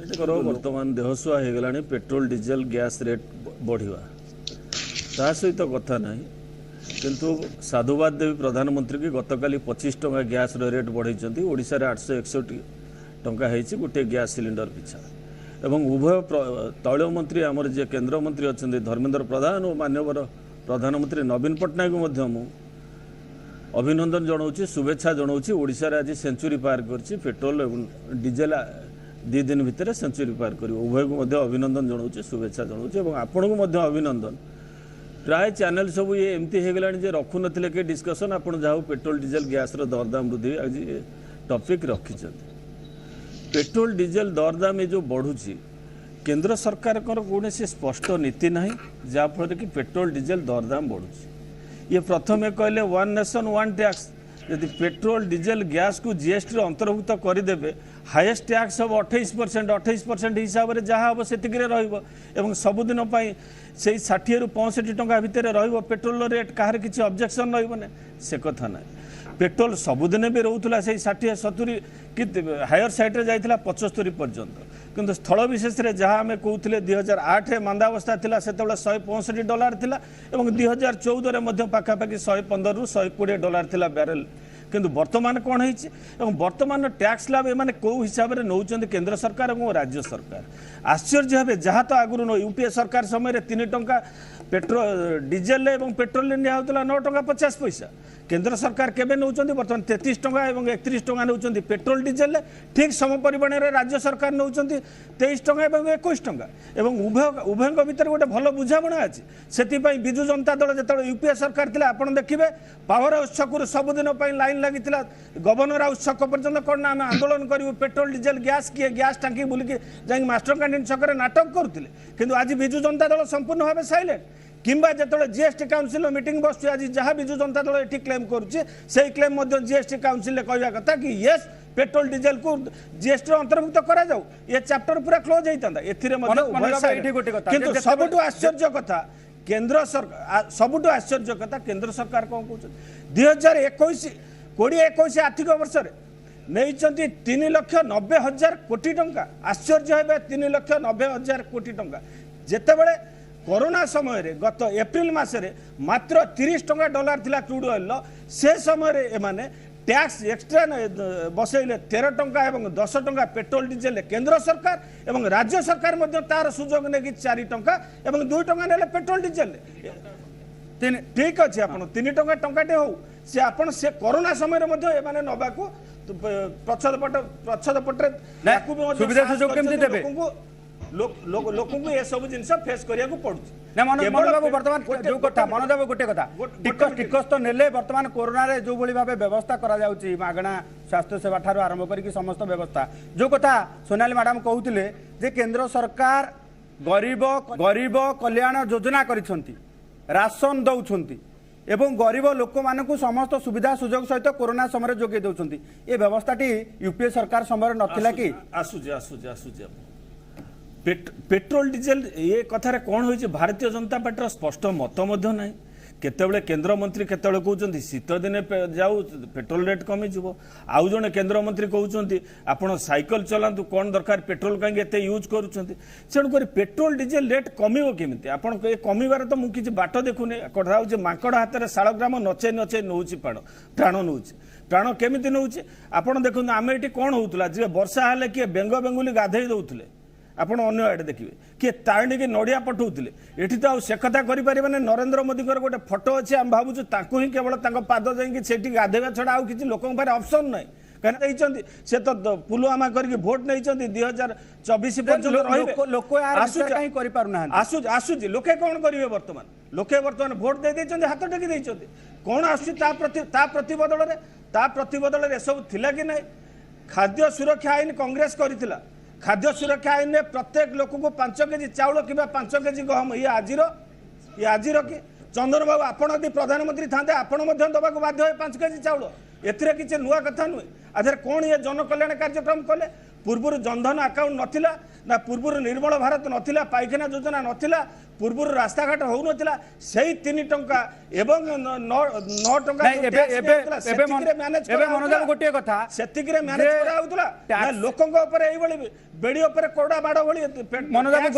बर्तमान देहसुआ हो गला पेट्रोल डीजेल गैस रेट बढ़िया ता सहित कथा ना किंतु साधुवाद देवी प्रधानमंत्री की गतकाली 25 टंका गैस रेट बढ़ाई ओडिशा रे 861 टंका होती गोटे गैस सिलिंडर पिछा एवं उभय तैल मंत्री आमर जे केंद्र मंत्री अच्छा धर्मेंद्र प्रधान और मानवर प्रधानमंत्री नवीन पट्टनायक मु अभिनंदन जनाऊँ शुभेच्छा जनाऊँ ओडिशा रे आज सेंचुरी पार कर पेट्रोल और डीजेल 2 दिन भितर सेंचुरी पार कर उभय को अभिनंदन जनाऊँ शुभेच्छा जनाऊँ आपण को अभिनंदन प्राय चैनल सब ये एमती हो गला रखु नथिले के डिस्कशन आपण जाऊ पेट्रोल डीजेल गैस रो दरदाम वृद्धि आज टॉपिक रखी पेट्रोल डीजेल दरदाम ये जो बढ़ुची केंद्र सरकार कौन से स्पष्ट नीति ना जहाँफल कि पेट्रोल डीजेल दरदाम बढ़ुची ये प्रथम कहले वन नेशन वन टैक्स यदि पेट्रोल डीजेल गैस को जीएसटी अंतर्भुक्त करदे हाईएस्ट टैक्स हम 28% हिसाब से जहाँ हम से सबुदिन से 60 रु 65 टंका भितर पेट्रोल रेट कहार किसी ऑब्जेक्शन रही से कथा ना पेट्रोल सबुदिन भी रोला से 60-70 कि हायर सैड्रे जाइला 75 पर्यंत किंतु स्थल विशेष जहाँ आम कहते 2008 मंदावस्था से $165 थिला एवं 2014 पाखापाखि 115 रु 120 डॉलर थिला बैरेल किंतु वर्तमान कौन है वर्तमान टैक्स स्लैब एमाने कौ हिसाब से नौकरी केंद्र सरकार और राज्य सरकार आश्चर्य भाव जहाँ तो आगुरी न यूपीए सरकार समय 3 टंका पेट्रोल डीजेल और पेट्रोल निहला 9 टंका 50 पैसा केंद्र सरकार केबे नौचंदी बर्तमान 33 टंका और 31 टंका नौचंदी पेट्रोल डीजेल ठीक सम परिमाण में राज्य सरकार नौचंदी 23 टंका और 21 टंका एवं उभय भितर गोटे भल बुझाणा अच्छी से विजु जनता दल जो यूपीए सरकार थे आप देखिए पावर हाउस छकु सबुदिन लाइन लगी गवर्नर हाउस छक पर्यटन कौन आम आंदोलन करूँ पेट्रोल डीजेल गैस किए गैस टांकी बुलिकी जाए मास्टर कैंटीन छक नाटक करुले किंतु आज विजु जनता दल संपूर्ण भाव साइलेंट किंबा जो जीएसटी काउंसिल मीटिंग बस आज जहाँ विजु जनता दल ये क्लेम करुच्चे क्लेम जीएसटी काउंसिल कहवा कथा कि येस पेट्रोल डीजेल को जीएसटी अंतर्भुक्त करा जाऊ ये चैप्टर पूरा क्लोज होता किंतु सबुठ आश्चर्य कथा केंद्र सरकार सबुठ आश्चर्य कथा केंद्र सरकार कौन कहते 2021 आर्थिक वर्ष नहीं 3,90,000 कोटी टंका आश्चर्य है 3,90,000 कोटी टंका जितेबले कोरोना समय रे गत एप्रिल मासरे मात्र 30 टंका डॉलर थिला क्रूड ऑयल से समय एमाने टैक्स एक्स्ट्रा बसैले 13 टंका और 10 टंका पेट्रोल डीजेल केंद्र सरकार एवं राज्य सरकार मध्य तार सुजोग ने 4 टंका और 2 टंका ने पेट्रोल डीजेल ठीक अच्छे आप 3 टंका टंकाटे हो से आपन से कोरोना समय एमाने नबा को प्रच्छद पटे सुविधा सुजोग केमती देबे लोक को ये सब जिन फेस करिया को पड़ुछि ना मनोज बर्तमान जो कथा मनोज गोटे कथा टिकस तो नेले बर्तमान कोरोना रे जो भली भाबे व्यवस्था करा जाउछि मागणा स्वास्थ्य सेवा ठारो आरंभ करिक समस्त व्यवस्था जो कथा सोनाली मैडम कहउतिले जे केंद्र सरकार गरीब कल्याण योजना करिसंती राशन दउछंती एवं गरीब लोक मानकु समस्त सुविधा सुजोग सहित कोरोना समय जोगे दउछंती ए व्यवस्थाटी यूपीए सरकार समय नथिला कि आसुजे पेट्रोल डीजेल ये कथार कौन हो भारतीय जनता पार्टी स्पष्ट मत ना केतबले केंद्र मंत्री केतबले कहते शीत दिने जाऊ पेट्रोल रेट कमी आउ जड़े केंद्र मंत्री कहते आपण साइकिल चलातु कौन दरकार पेट्रोल कहीं एत यूज करुँच पेट्रोल डीजेल रेट कमिबो केमिति आपण कमिबार तो मुझे किसी बाट देखुनी कथा हूँ माकड़ हाथ में शालग्राम नचे नचे नौ प्राण नौ प्राण केमिति नौ आपण देखो आम ये कौन होता जी वर्षा हेल्ले किए बेंग बेंगुली गाधे दौले आपण अन्य आड़े देखिए किए ताणी की नड़िया पठाऊले ये तो से कथा करें नरेंद्र मोदी गोटे फटो अच्छे आम भावुँ ही केवल पाद जाइए गाधेवा छड़ा आउ किसी लोक ऑप्शन ना कहीं से तो पुलवामा करके भोट नहीं 2024 आसुची लोके कौन करेंगे बर्तमान लोके बर्तमान भोट दे हाथ टेकी देते कौन आसुची प्रतिबदल सब थिला कि नहीं खाद्य सुरक्षा आईन कांग्रेस करथिला खाद्य सुरक्षा आईन में प्रत्येक लोक को 5 केजी चाउल कि 5 केजी गहम ये आजिर कि चंदन बाबू आपड़ यदि प्रधानमंत्री था आपण दबा बाध्य 5 केजी चाउल एथिरे किसी नुआ कथा नुहे आधर कौन ये जनकल्याण कार्यक्रम कले पूर्व जनधन अकाउंट नथिला ना पूर्व निर्मल भारत नथिला पाइखाना योजना नथिला पूर्व रास्ता घाट हो नथिला सेही 3 टंका एवं 9 टंका नहीं, मनोज बाबू गोटे कथा सेतिकरे मैनेज करा होतला ना लोकंग ऊपर एई बळी बेडी ऊपर कोडा बाड़ बळी मनोज बाबू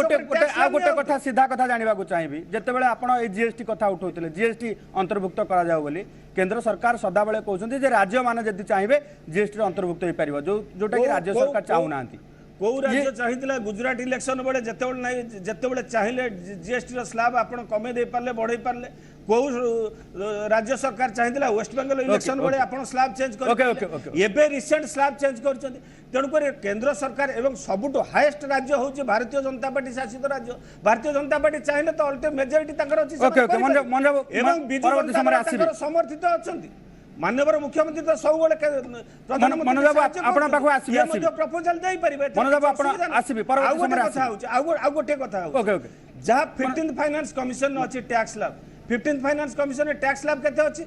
गोटे कथा सीधा कथा जानिबा को चाहिबी जेतेबेले आपण ए जीएसटी कथा उठौतले जीएसटी अंतर्भुक्त करा जाऊ बोली केंद्र सरकार सदा बेले कहउछन्ती जे राज्य माने जदि चाहिबे जीएसटी अंतर्भुक्त होई परिबो जोटा कि राज्य सरकार चाहू नांती कौ राज्य चाहिए गुजरात इलेक्शन बेले जिते चाहिए जीएसटी स्लाब आप कमे दे पारे बढ़े पारे कौ राज्य सरकार चाहिए वेस्ट बेंगल इलेक्शन बेले आप स्लाब चेंज कर रिसेंट स्लाब चेंज कर तेणुक केंद्र सरकार एवं सबुठ हाएस्ट राज्य हूँ भारतीय जनता पार्टी शासित राज्य भारतीय जनता पार्टी चाहिए तो अल्टे मेजोरिटी समर्थित अच्छा माननीय मुख्यमंत्री तो सब प्रपोजल दे पारिबे गोटे कथा जहाँ 15th फाइनेंस कमिशन अच्छी tax slab 15th finance commission tax slab केते अच्छी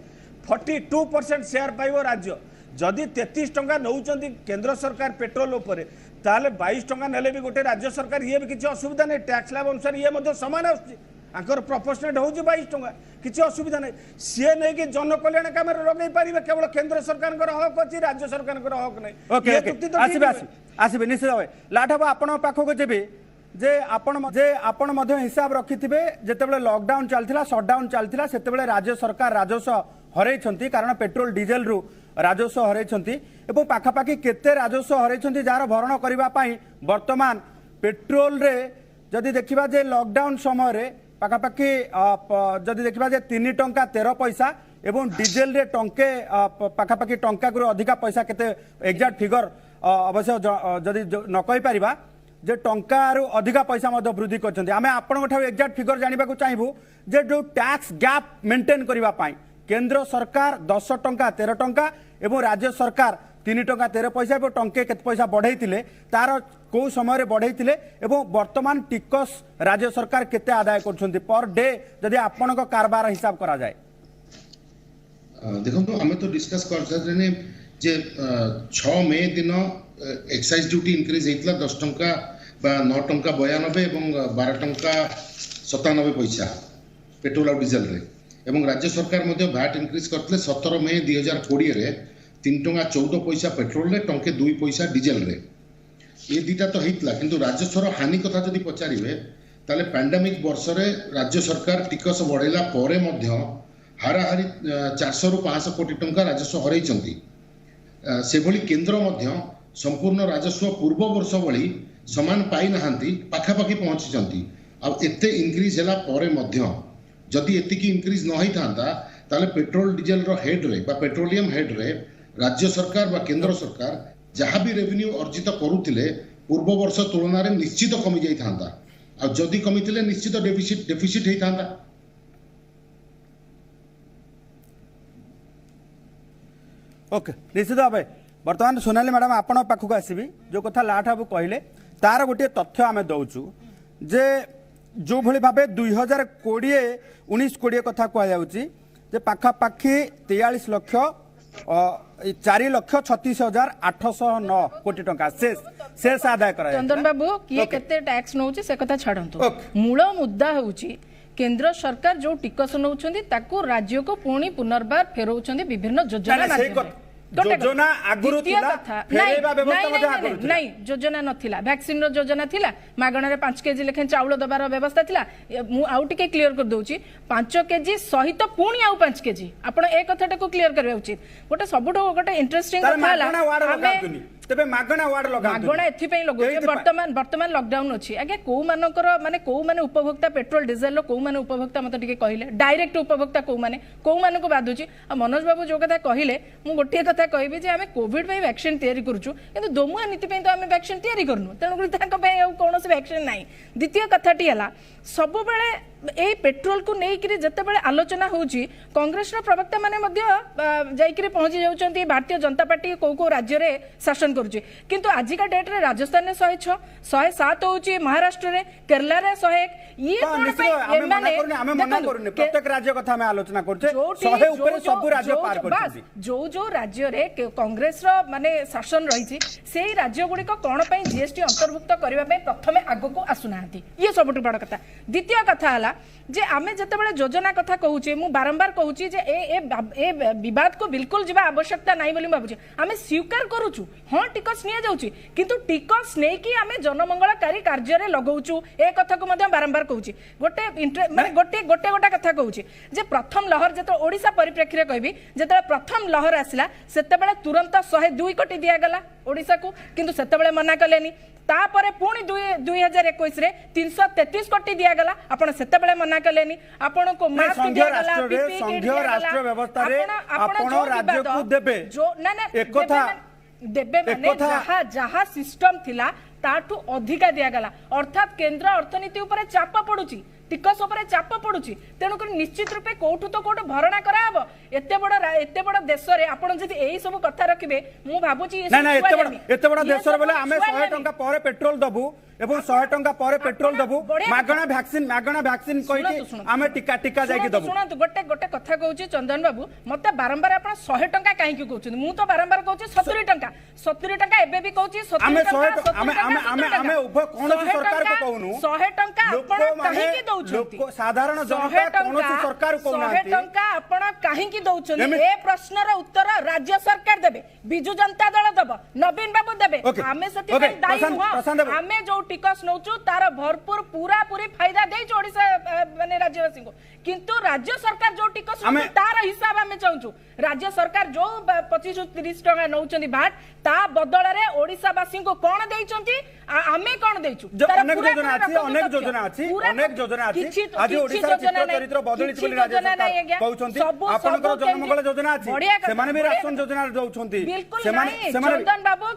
42% शेयर पाइबो राज्य जदि 33 टंका नौचंती केंद्र सरकार पेट्रोल उपरे ताले 22 टंका नेले भी गोटे राज्य सरकार ये भी किसी असुविधा नहीं टैक्स स्लैब अनुसार ये मध्य समान आउछि आंकर प्रोपोर्शनेट हो 22 टंका किसी असुविधा नहीं सी नहीं कि जनकल्याण काम लगे पारे केवल केंद्र सरकार हक अच्छी राज्य सरकार हक नहीं आसबे निश्चित भाव लाठ बाबू आपण पाखक जेबे जे आपण मध्य हिसाब रखिथिबे जेतेबेले लॉकडाउन चलथिला शटडाउन चलथिला सेतेबेले राज्य सरकार राजस्व हरैछंती कारण पेट्रोल डीजेल रु राजस्व हरैछंती एवं पाखापाखि केते राजस्व हरैछंती जार भरण करिबा पई वर्तमान पेट्रोल रे जदि देखिबा जे लॉकडाउन समय रे पाखापाखि जदि देखिबा जे 3 टंका 13 पैसा एवं डीजेल रे टंके पाखापाखि टंका को अधिका पैसा केते एग्जैक्ट फिगर अवश्य जदि न कहि परिबा जे टंकार अधिका पैसा मध्य वृद्धि करछन्ती आमे आपन ठाउ एग्जैक्ट फिगर जानिबा को चाहिबू जे जो टैक्स गैप मेंटेन करबा पई केंद्र सरकार 10 टंका 13 टंका एवं राज्य सरकार 3 टंका 13 पैसा एवं टंके केते पैसा बढ़ाइथिले तार को समय रे बढ़ाइथिले एवं वर्तमान टिकस राज्य सरकार केते आदाय करछन्ती पर डे जदि आपन को कारबार हिसाब करा जाय देखो हमें तो डिस्कस करछने जे 6 मई दिन एक्साइज ड्यूटी इंक्रीज हेतला 10 टंका 9 टंका 92 एवं 12 टंका 97 पैसा पेट्रोल और डीजेल रे एवं राज्य सरकार मध्य वैट इंक्रीज करते 17 मई 2020 रे 3 टंका 14 पैसा पेट्रोल रे टंके 2 पैसा डीजेल रे ये दीटा तो हेतला किंतु राजस्वर हानि कथा जदि पचारिबे ताले पैंडेमिक वर्ष रे राज्य सरकार टिकस बढ़ेला परे मध्य हाराहारी 400 रु 500 कोटी टंका राजस्व हरैछंती से भली केंद्र मध्य संपूर्ण राजस्व पूर्व वर्ष भली समान पाई नाहांती पाखापाखि पहुंची आ एते इंक्रीज हैला परे मध्य जदि एतिकी इंक्रीज न होई थांता ताले पेट्रोल डीजेल रो हेड रे बा पेट्रोलियम हेड रे राज्य सरकार बा केंद्र सरकार जहाँ भी रेवेन्यू अर्जित करुथिले पूर्व वर्ष तुलना रे निश्चित कमी जाई थांता आ जदि कमिथिले निश्चित डेफिसिट हेई थांता ओके निश्चित भाव बर्तमान सोनाली मैडम आपण पाखक आसबि जो कथा लाठ बाबू कहले तार गोटे तथ्य आम दौचु जे जो भली भाव 2020-19-20 कथा कहुचे पाखापाखि 43 लक्ष 4,36,809 कोटी टंका शेष आदाय करा चंदन बाबू किए केते टैक्स नउची से कथा छाडंतु मूल मुद्दा होउची केंद्र सरकार जो टिकस नउछंदी ताको राज्य को पुणी पुनर्बार फेरउछंदी विभिन्न योजना योजना आगुरु थिला फेरेबा व्यवस्था मध्ये आगुरु नहीं योजना नथिला वैक्सीन रो योजना थिला मागणा रे 5 केजी लेखन चाउल दबार व्यवस्था थिला मु आउट के क्लियर कर दउची 5 केजी सहित पुणी आउ 5 केजी आपण ए कथाटा को क्लियर करबा उचित गोटे सबुठो गोटे इंटरेस्टिंग कथा ला तबे मागणा वार्ड लगा मागणा एथि पई लगो वर्तमान लॉकडाउन अछि आगे को मानकर माने को माने उपभोक्ता पेट्रोल डीजल लो को माने उपभोक्ता मते टिके कहिले डायरेक्ट उपभोक्ता को माने को बाधुची आ मनोज बाबू जो कथा कहिले मु गोटे कथा कहबी जे आमे कोविड पई वैक्सीन तयारी करछु किंतु दोमुआ नीति पई तो आमे वैक्सीन तयारी करनु तेनु तांको पई कोनोसी वैक्सीन नाही द्वितीय कथाटी हला सब बेले এই পেট্ରୋଲ को ନେଇକିରି ଯେତେବେଳେ ଆଲୋଚନା ହେଉଛି କଂଗ୍ରେସର ପ୍ରବକ୍ତା ମାନେ ମଧ୍ୟ ଯାଇକିରି ପହଞ୍ଚି ଯାଉଛନ୍ତି ଭାରତୀୟ ଜନତା ପାର୍ଟି କୋଉ କୋଉ ରାଜ୍ୟରେ ଶାସନ କରୁଛି କିନ୍ତୁ ଆଜିକା ଡେଟରେ ରାଜସ୍ଥାନରେ 106 107 ହେଉଛି ମହାରାଷ୍ଟ୍ରରେ କେରଳରେ 101 ଇଏ କଣ ପାଇଁ ଆମେ ମନା କରୁନି ପ୍ରତ୍ୟେକ ରାଜ୍ୟ କଥା ଆମେ ଆଲୋଚନା କରୁଛେ 100 ଉପରେ ସବୁ ରାଜ୍ୟ ପାର କରୁଛନ୍ତି ଯୋଉ ରାଜ୍ୟରେ କଂଗ୍ରେସର ମାନେ ଶାସନ ରହିଛି ସେଇ ରାଜ୍ୟ ଗୁଡିକ କଣ ପାଇଁ ଜିଏସଟି ଅନ୍ତର୍ଭୁକ୍ତ କରିବା ପାଇଁ ପ୍ରଥମେ ଆଗକୁ ଆସୁନାହାନ୍ତି ଇଏ ସବୁଠୁ ବଡ କଥା ଦ୍ୱିତୀୟ କଥା ହେଲା जे आमे जेतेबेले योजना कथा कहूचे मु बारंबार कहूची जे ए विवाद को बिल्कुल जीवा आवश्यकता नाही बोली भाबुचे आमे स्वीकार करूछु हां टिकस निया जाउची किंतु टिकस नै कि आमे जनमंगलकारी कार्य रे लगाउछु ए कथा को मध्ये बारंबार कहूची गोटे माने गोटे कथा कहूची जे प्रथम लहर जेतो ओडिसा परिप्रेक्षी रे कहबी जेतो प्रथम लहर आसिला सेतेबेले तुरंत 102 कोटी दिया गला ओडिसा को किंतु सेतेबेले मना कलेनी तापरे पुणी 2021 रे 333 कोटी दिया गला आपण सेतेबेले मना कलेनी आपण को मास्क दिया गला संघीय राष्ट्र व्यवस्था रे आपण राज्य को देबे जो ना ना एक कथा देबे माने जहा सिस्टम थिला ताठू अधिका दिया गला अर्थात केंद्र अर्थनीति ऊपर चाप पडुची टिकस ऊपर चाप पडुची तेणु कर निश्चित रूपे कोठू तो कोठ भरणा कराबो एते बड़ देश रे आपण जदी एही सब कथा रखिबे मु भाबुची ना ना एते बड़ देश रे बोले हमें 100 टंका पर पेट्रोल दबु एवं 100 टंका पर पेट्रोल दबु मागणा वैक्सीन कहि हमें टिका टिका जाई कि दबु सुनतु गोटे कथा कहूची चंदन बाबू मते बारंबार आपण 100 टंका काहे कि कहउछन मु तो बारंबार कहउची 70 टंका एबे भी कहउची 70 टंका हमें उभय कोन सरकार को कहउनु 100 टंका आपण काहे कि दउछंती साधारण जनता कोन सरकार को 100 टंका आपण काहे कि दउछन ए प्रश्नर उत्तर राज्य सरकार देबे बिजु जनता दल दब नवीन बाबू देबे हमें सती दायी हुआ हमें जो टिकस नौचु तार भरपूर पूरा पूरी फायदा देई ओडिसा माने राज्यवासी को किंतु राज्य सरकार जो टिकस तार हिसाब हमें चाहूचु राज्य सरकार जो 25-30 टका नौचंदी बाट ता बदल रे ओडिसावासी को कोन देइचंती आमे कोन देइचु अनेक योजना अछि आज ओडिसा चित्र चरित्र बदलित बोली राज्य सरकार कहउचंती आपनकर जनमंगल योजना अछि से माने भी राशन योजना दउचंती से माने चंदन बाबू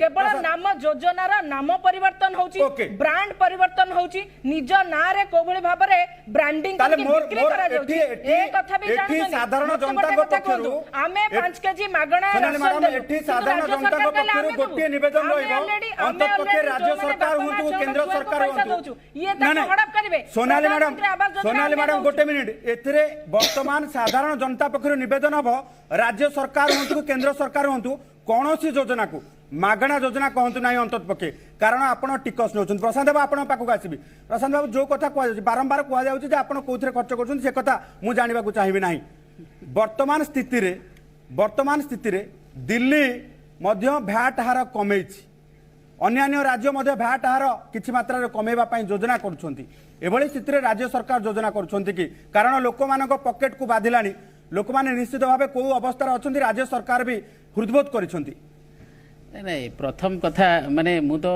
केवल नाम योजनार नाम परिवर्तन होची ब्रांड परिवर्तन होची निज ना रे कोबळी भाबरे ब्रांडिंग करके बिक्री करा जाउची ए कथा भी एठी साधारण जनता को पक्षरु आमे 5 केजी मागणा राशन एठी साधारण जनता को पक्षरु गोटे निवेदन रहइबो अंत पक्षे राज्य सरकार हुंतु केंद्र सरकार हुंतु ये त हड़प करिवे सोनाली मैडम गोटे मिनिट एथिरे वर्तमान साधारण जनता पक्षरु निवेदन हबो राज्य सरकार हुंतु केंद्र सरकार हुंतु कौनसी योजना को मागणा योजना कहतु ना अंत पक्षे कारण आपण टिकस नौ प्रशांत बाबू आपण पाखक आसबि प्रशांत बाबू जो कथा कह बारंबार कहुचे आप कौन खर्च कर से कथा मुझे जानवा चाहिए ना वर्तमान स्थिति रे दिल्ली मध्य भैट हार कमे अन्य राज्य मध्य भैट हार किछि मात्रा कमेवा योजना करुँच स्थिति रे राज्य सरकार योजना करुँच कि कारण लोक मान पकेट को बाधिलानी लोक मैंने निश्चित भाव कौ अवस्था अच्छा राज्य सरकार भी हृदबोध कर नहीं प्रथम कथा माने मु तो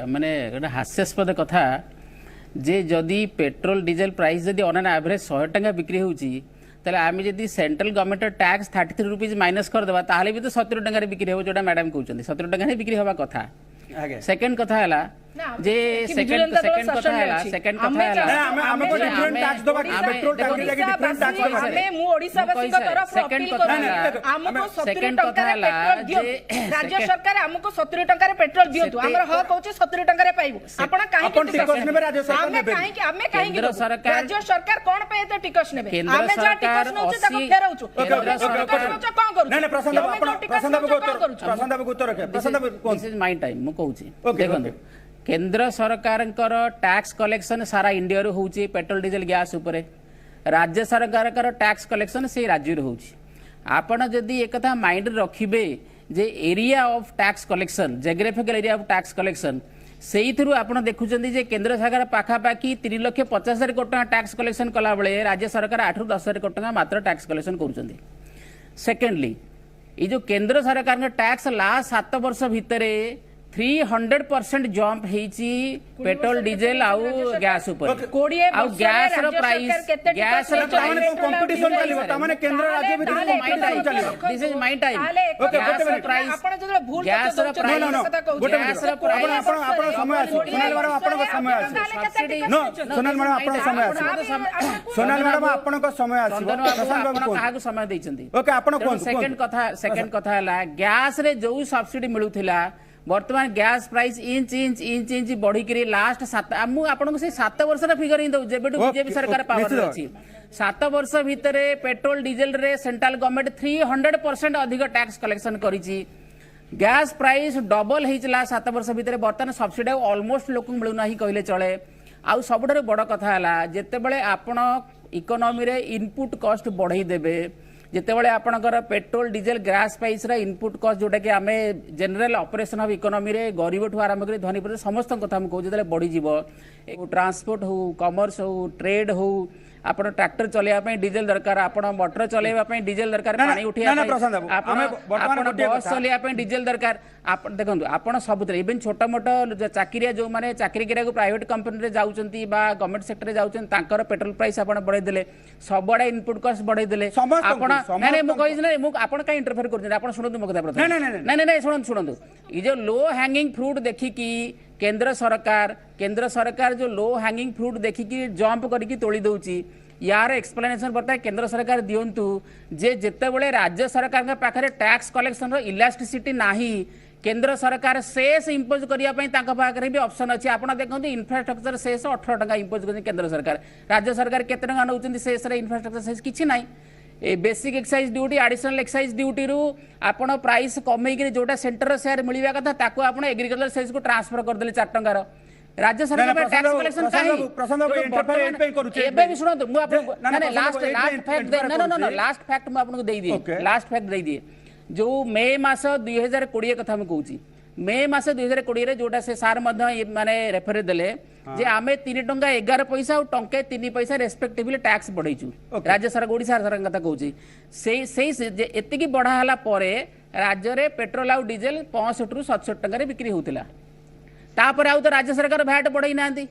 माने गोटे हास्यास्पद कथा जे जदि पेट्रोल डीजेल प्राइस जदि ऑन एन एवरेज 100 टंका बिक्री होची ताले आमी जदि central government tax 33 rupees minus कर देबा ताले भी तो 70 टंका रे बिक्री हो जोटा मैडम कहउचंदी 70 टंका रे बिक्री होबा कथा सेकंड कथा हला जे सेकंड कथा हला सेकंड कथा हला हमें को डिफरेंट टैक्स दबा कि पेट्रोल टैक्स के डिफरेंट टैक्स दबा हमें मु ओडिसा वासी को तरफ अपील करू हमको 70 टंका रे पेट्रोल दियो राज्य सरकार हमको 70 टंका रे पेट्रोल दियो हमर ह कहउची 70 टंका रे पाइबो आपण काहे कि टिकस नेबे राज्य सरकार नेबे हमें काहे राज्य सरकार कोन पे एते टिकस नेबे हमें जा टिकस नउची ताको फेराउचु केंद्र सरकार कोन करू नहीं प्रशांत बाबू उत्तर रखे प्रशांत बाबू दिस इज माय टाइम मु कहउची देखंतु केंद्र सरकार टैक्स कलेक्शन सारा इंडिया रो होची पेट्रोल डीजल गैस उपरे राज्य सरकार टैक्स कलेक्शन से राज्य रो होची आपण जदी एक कथा माइंड रखिबे जे area of tax collection geographical area of tax collection सेई थ्रू आपण देखुचंदी जे केंद्र सरकार पाखा पाखी 3,50,000 कोटी टका टैक्स कलेक्शन कला बेले राज्य सरकार 8-10,000 कोटी टका मात्र टैक्स कलेक्शन करूचंदी सेकेंडली ये जो केंद्र सरकार टैक्स लास्ट 7 वर्ष भितर 300% जंप ହେଇଛି पेट्रोल डीजल आउ गैस ऊपर कोड़िए आउ वर्षरे गैस रो राज्य प्राइस सरकार केते गैस टिकट रो चालीस प्राइस कंपटीशन चलिबो तामाने केंद्र राज्य भितर ताले कंपटीशन चलिबो this is my time okay, gas रो minute. प्राइस आपण जदि भूल गैस रो तथ्य प्राइस दउछन, कथा कहू गोटे गैस मिनिट रो प्राइस आपण समय आसी सोनाल मैडम आपण समय आसी नो सोनाल मैडम आपण समय आसी सोनाल मैडम आपण समय आसी प्रशांत बाबू को काहा समय दैछंती ओके आपण कोन सेकंड कथा हला गैस रे जो सब्सिडी मिलुथिला वर्तमान gas price inch inch inch inch बढ़ी करी लास्ट 7 आपन से 7 वर्ष रा फिगर ही दउ जेबेटू बीजेपी सरकार पावर रे अछि 7 वर्ष भितरे पेट्रोल डीजल रे सेंट्रल गवर्नमेंट 300% अधिक टैक्स कलेक्शन करिछि गैस प्राइस डबल हेइचला 7 वर्ष भितरे वर्तमान सब्सिडी ऑलमोस्ट लोक मिलु नाही कहले चले आउ सबठारे बड़ कथा हला जेते बेले आपण इकोनॉमी रे इनपुट कॉस्ट बढ़ाई देबे जितेबाला आपणकर पेट्रोल डीजल गैस प्राइस रा इनपुट कॉस्ट जोटा कि आमे जनरल ऑपरेशन ऑफ इकोनॉमी रे गरीब ठू आरंभ कर धनी पर समस्त कथा हम कहू जेते बढ़ी जीवो ट्रांसपोर्ट हो कॉमर्स हो ट्रेड हो आपण ट्रैक्टर चलेवा पई डीजल दरकार आपण मोटर चलेवा पई डीजल दरकार पानी उठिया आपण बस चलेवा पई डीजल दरकार आपण देखंतु आपण सबुतरे इवन छोटा मोटा चाकरिया जो माने चाकरी करिया को प्राइवेट कंपनी रे जाउचंती बा गवर्नमेंट सेक्टर रे जाउचंती तांकर पेट्रोल प्राइस आपण बढ़ाई देले सबडा इनपुट कॉस्ट बढ़ाई देले आपण नै नै मु कहि नै मु आपण का इंटरफेयर करछन आपण सुनंतु मो कथा प्रथम नै नै नै सुनंतु ई जो लो हैंगिंग फ्रूट देखि की केंद्र सरकार जो लो हैंगिंग फ्रूट देखिकी जंप करके तोड़ी दउची यार एक्सप्लेनेशन बता केंद्र सरकार दियंतु जे जेते बेले राज्य सरकार पाखरे टैक्स कलेक्शन रो इलास्टिसिटी नाही केंद्र सरकार सेस इंपोज करिया पई तांका पाखरे भी ऑप्शन अछि आपण देखंतु इंफ्रास्ट्रक्चर सेस 18 टका इंपोज करनि केंद्र सरकार राज्य सरकार केते टका नउचंती सेस रे इंफ्रास्ट्रक्चर सेस किछि नाही ए basic excise duty additional excise duty रु आपण प्राइस कमई के जोटा सेंटर शेयर मिलिबा कथा ताको आपण एग्रीकल्चर सेल्स को ट्रांसफर कर देले 4 टका रो राज्य सरकार पे टैक्स कलेक्शन काहे प्रशांत बाबू इंटरफेयर पे करूचे एबे भी सुनंतु मु आपण ना लास्ट फैक्ट ना लास्ट फैक्ट मु आपन को देई दिए लास्ट फैक्ट देई दिए जो मई मास 2020 कथा हम कहूची मई मास 2020 रे जोटा से सार मध्य माने रेफर देले जे आमे 3 टंका 11 पैसा और टंके 3 पैसा रेस्पेक्टिवली टैक्स बढ़ाइछु राज्य सरकार ओडिसा सरकार कथा कहूची सेई एति की बढ़ा हला परे राज्य रे पेट्रोल और डीजल 65 रु 67 टका रे बिक्री होतिला तापर आउ तो राज्य सरकार भैट बढ़ाई नांती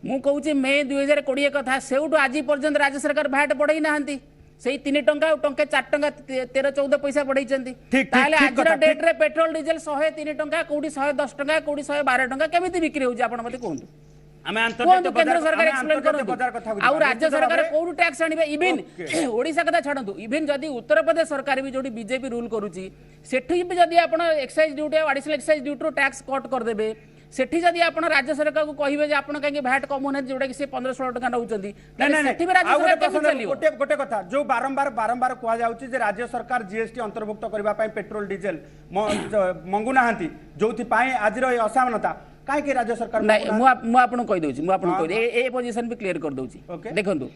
मु कहूची मई 2020 कथा सेउटु आज पर्यंत राज्य सरकार भैट बढ़ाई नांती सेई 3 टंका और टंके 4 टंका 13-14 पैसा बढ़ाइछंती ताले आज डेट रे पेट्रोल डीजल 103 टंका कोडी 110 टंका कोडी 112 टंका केमिति बिक्री होउची आपण मते कोहंतु केंद्र सरकार एक्सप्लेन करंतु आउ राज्य सरकार कोउ टैक्स आनिबे इवन ओडिसा कथा छाडंतु इवन जदी उत्तर प्रदेश सरकार भी जोडी बीजेपी रूल करूची सेठी भी जदी आपण एक्साइज ड्यूटी और एडिशनल एक्साइज ड्यूटी रो टैक्स कट कर देबे सेठी जदी आपण राज्य सरकार को कहिबे जे आपण काहे भैट कम होने जोडा कि से 15-16 टका नउचंती सेठी भी राज्य सरकार केमि चलियो गोटे कथा जो बारंबार कुआ जाउची जे राज्य सरकार जीएसटी अंतर्भुक्त करबा पई पेट्रोल डीजल मंगु नाहंती जोथि पई आजिरो असामनता काहे कि राज्य सरकार नहीं मु आपन कहि दउची मु आपन कहि ए पोजीशन भी क्लियर कर दउची देखंतु